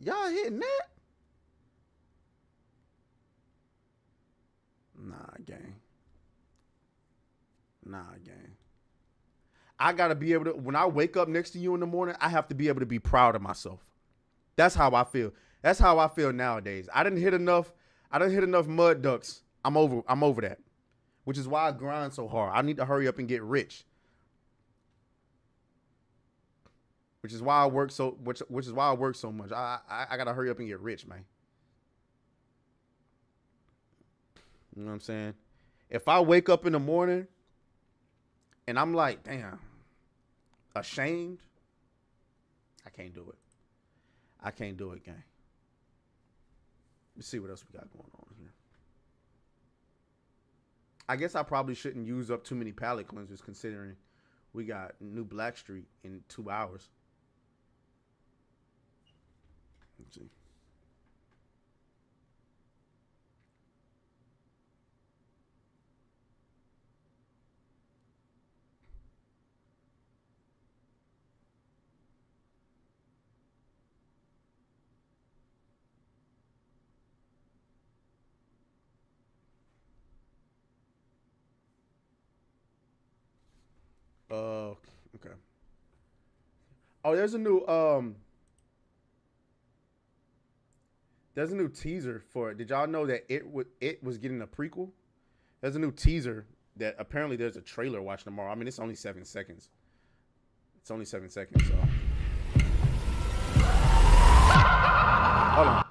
Y'all hitting that? Nah, gang. Nah, gang. I gotta be able to, when I wake up next to you in the morning, I have to be able to be proud of myself. That's how I feel. That's how I feel nowadays. I didn't hit enough mud ducks. I'm over that. Which is why I grind so hard. I need to hurry up and get rich. Which is why I work so much. I gotta hurry up and get rich, man. You know what I'm saying? If I wake up in the morning and I'm like, damn, ashamed, I can't do it. I can't do it, gang. Let's see what else we got going on here. I guess I probably shouldn't use up too many palette cleansers considering we got new Blackstreet in 2 hours. Let's see. Okay. Oh, there's a new teaser for it. Did y'all know that it was getting a prequel? There's a new teaser that apparently there's a trailer watching tomorrow. I mean, it's only 7 seconds. It's only 7 seconds, so. Hold on.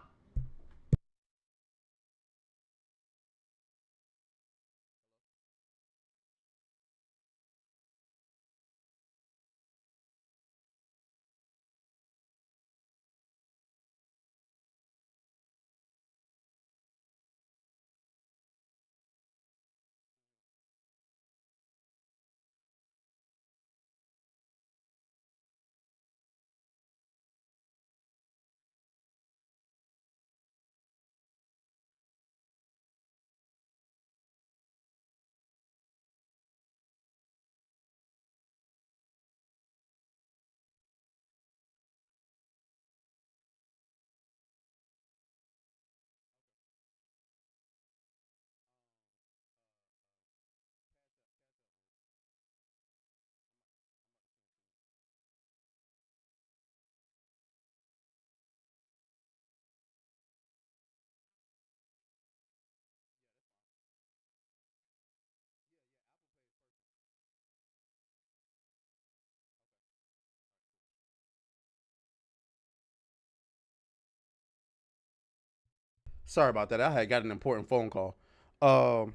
Sorry about that. I had got an important phone call. Let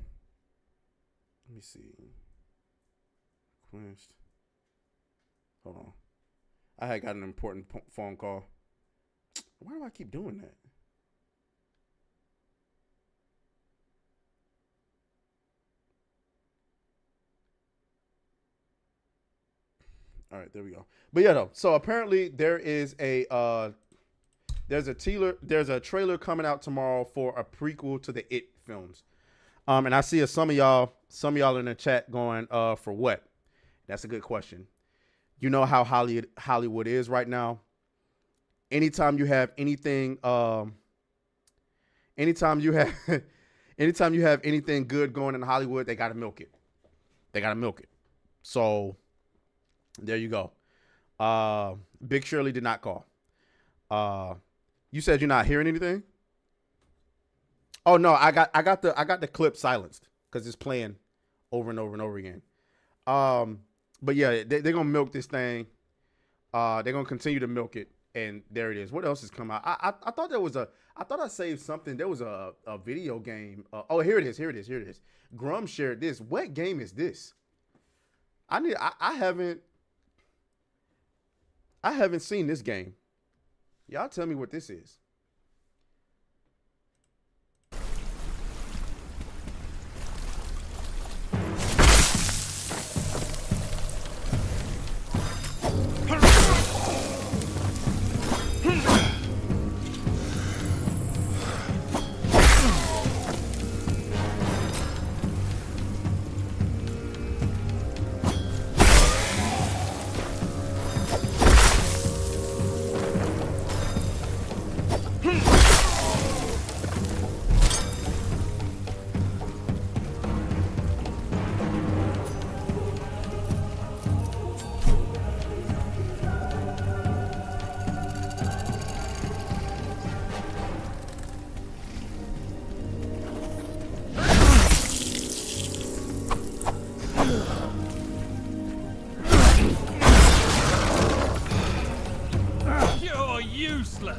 me see. Quenched. Hold on. I had got an important phone call. Why do I keep doing that? All right, there we go. But yeah, though. So apparently there is a there's a trailer coming out tomorrow for a prequel to the It films. And I see some of y'all in the chat going, for what? That's a good question. You know how Hollywood is right now. Anytime you have anything, anytime you have anything good going in Hollywood, they gotta milk it. So there you go. Big Shirley did not call. You said you're not hearing anything? Oh no, I got the clip silenced because it's playing over and over and over again. But yeah, they're gonna milk this thing. They're gonna continue to milk it, and there it is. What else has come out? I thought I thought I saved something. There was a video game. Oh, here it is. Grum shared this. What game is this? I haven't seen this game. Y'all tell me what this is. You're useless.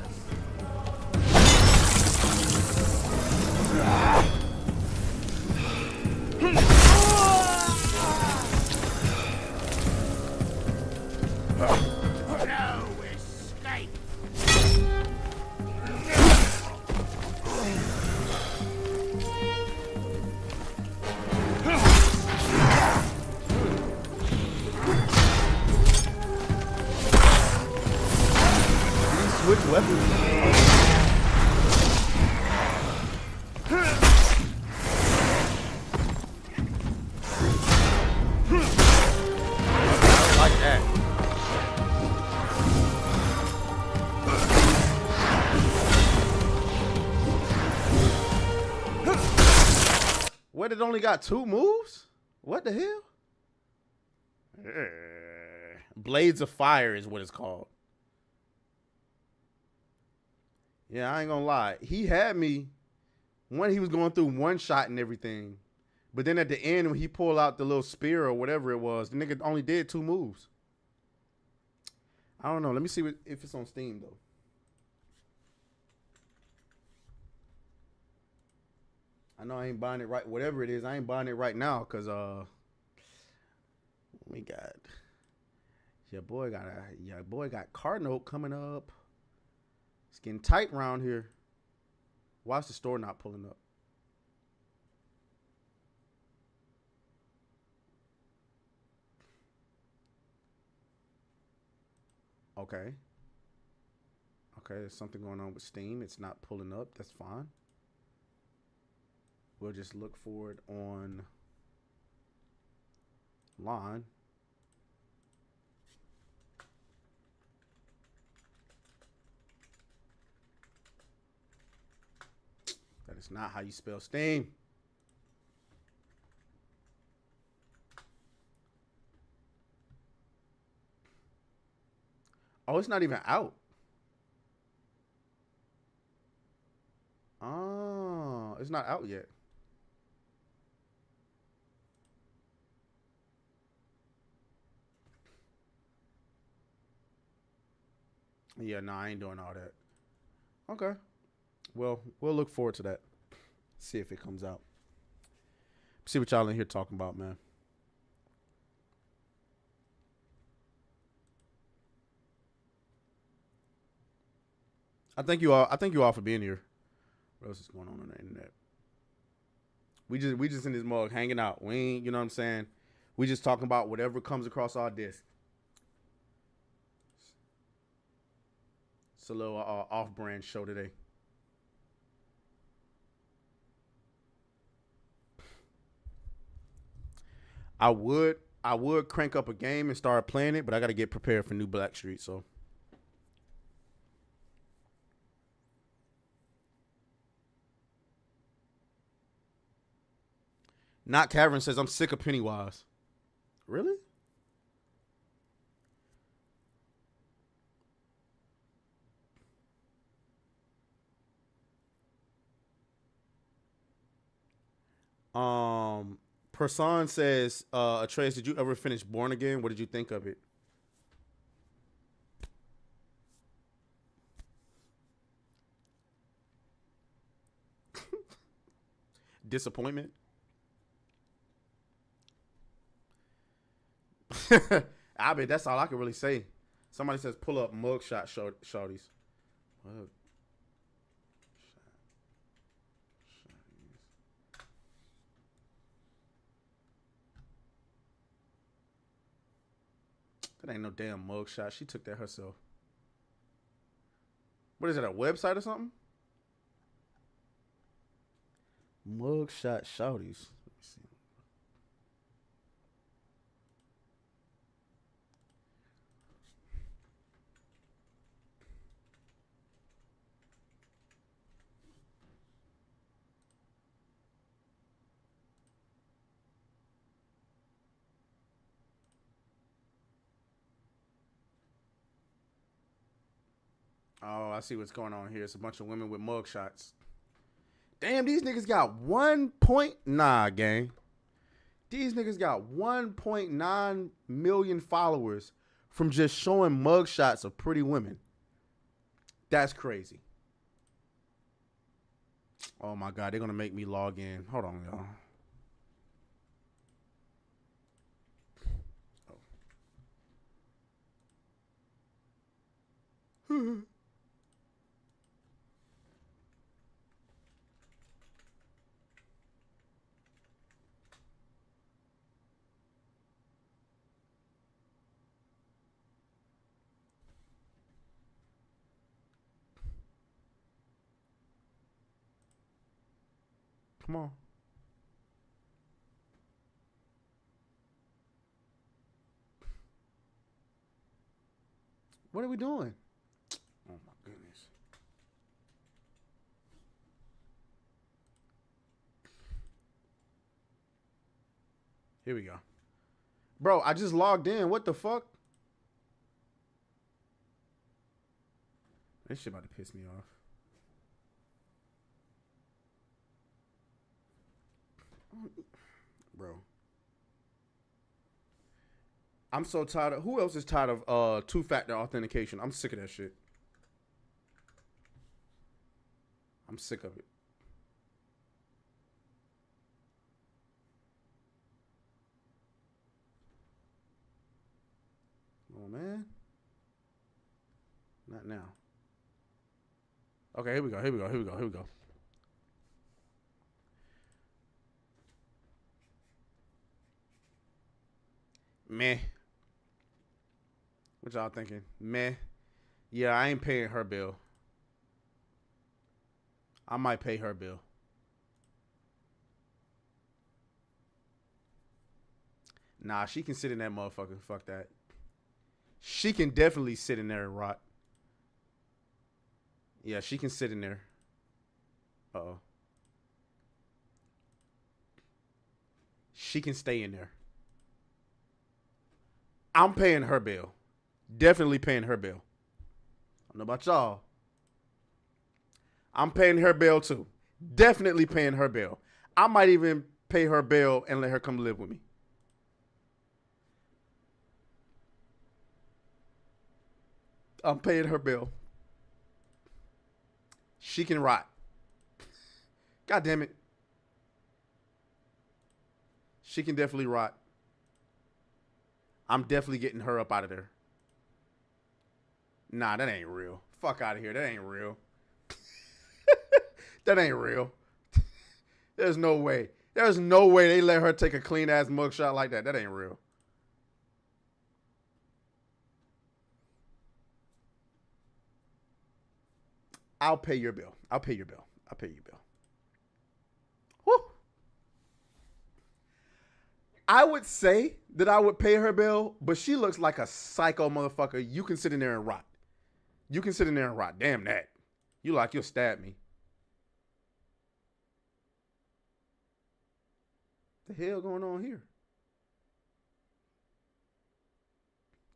No escape. Switch weapons. Like that. What? It only got 2 moves? What the hell? Blades of Fire is what it's called. Yeah, I ain't gonna lie. He had me when he was going through one shot and everything. But then at the end, when he pulled out the little spear or whatever it was, the nigga only did 2 moves. I don't know. Let me see if it's on Steam, though. I know I ain't buying it right. Whatever it is, I ain't buying it right now because we got your boy got Cardinal coming up. It's getting tight around here. Why is the store not pulling up? Okay. Okay, there's something going on with Steam. It's not pulling up. That's fine. We'll just look for it online. That is not how you spell Steam. Oh, it's not even out. Oh, it's not out yet. Yeah, no, I ain't doing all that. Okay. Well, we'll look forward to that. See if it comes out. See what y'all in here talking about, man. I thank you all for being here. What else is going on the internet? We just in this mug hanging out. We ain't, you know what I'm saying? We just talking about whatever comes across our desk. It's a little off-brand show today. I would crank up a game and start playing it, but I got to get prepared for New Blackstreet, so. Not Cavern says, I'm sick of Pennywise. Really? Person says, Atreus, did you ever finish Born Again? What did you think of it? Disappointment? I bet that's all I can really say. Somebody says pull up mugshot shorties. What? That ain't no damn mugshot. She took that herself. What is it, a website or something? Mugshot shorties. Let me see. Oh, I see what's going on here. It's a bunch of women with mugshots. Damn, these niggas got 1 point. Nah, gang. These niggas got 1.9 million followers from just showing mugshots of pretty women. That's crazy. Oh my God, they're gonna make me log in. Hold on, y'all. Oh. Come on. What are we doing? Oh my goodness. Here we go. Bro, I just logged in. What the fuck? This shit about to piss me off. Bro. I'm so tired of, who else is tired of two-factor authentication? I'm sick of that shit. I'm sick of it. Oh man. Not now. Okay, here we go. Meh. What y'all thinking? Meh. Yeah, I ain't paying her bill. I might pay her bill. Nah, she can sit in that motherfucker. Fuck that. She can definitely sit in there and rot. Yeah, she can sit in there. Uh-oh. She can stay in there. I'm paying her bill. Definitely paying her bill. I don't know about y'all. I'm paying her bill too. Definitely paying her bill. I might even pay her bill and let her come live with me. I'm paying her bill. She can rot. God damn it. She can definitely rot. I'm definitely getting her up out of there. Nah, that ain't real. Fuck out of here. That ain't real. That ain't real. There's no way. There's no way they let her take a clean ass mugshot like that. That ain't real. I'll pay your bill. I'll pay your bill. I'll pay your bill. Whew. I would say that I would pay her bill, but she looks like a psycho motherfucker. You can sit in there and rot. You can sit in there and rot. Damn that. You like you'll stab me. The hell going on here?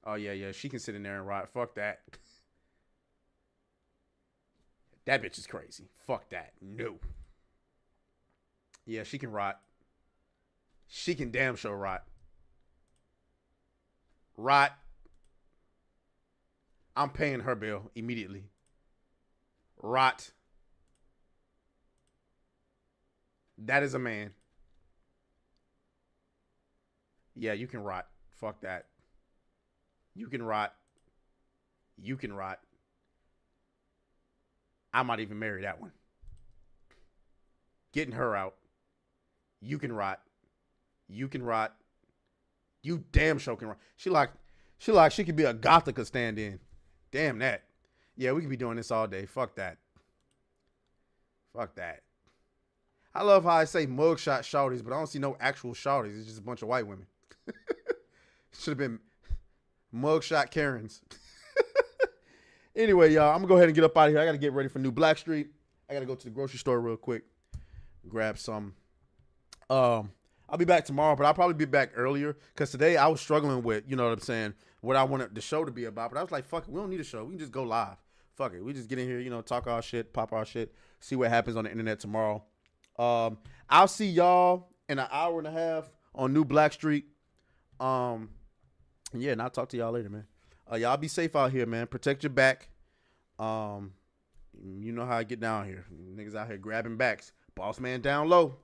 Oh yeah. She can sit in there and rot. Fuck that. That bitch is crazy. Fuck that. No. Yeah, she can rot. She can damn sure rot. Rot. I'm paying her bill immediately. Rot. That is a man. Yeah, you can rot. Fuck that. You can rot. You can rot. I might even marry that one. Getting her out. You can rot. You can rot. You damn sure can rot. She could be a Gothica stand-in. Damn that. Yeah, we could be doing this all day. Fuck that. Fuck that. I love how I say mugshot shorties, but I don't see no actual shorties. It's just a bunch of white women. Should have been mugshot Karens. Anyway, y'all, I'm gonna go ahead and get up out of here. I gotta get ready for New Black Street. I gotta go to the grocery store real quick, grab some. I'll be back tomorrow, but I'll probably be back earlier because today I was struggling with, you know what I'm saying, what I wanted the show to be about. But I was like, fuck it, we don't need a show. We can just go live. Fuck it, we just get in here, you know, talk our shit, pop our shit, see what happens on the internet tomorrow. I'll see y'all in an hour and a half on New Black Street. Yeah, and I'll talk to y'all later, man. Y'all be safe out here, man. Protect your back. You know how I get down here. Niggas out here grabbing backs. Boss man down low.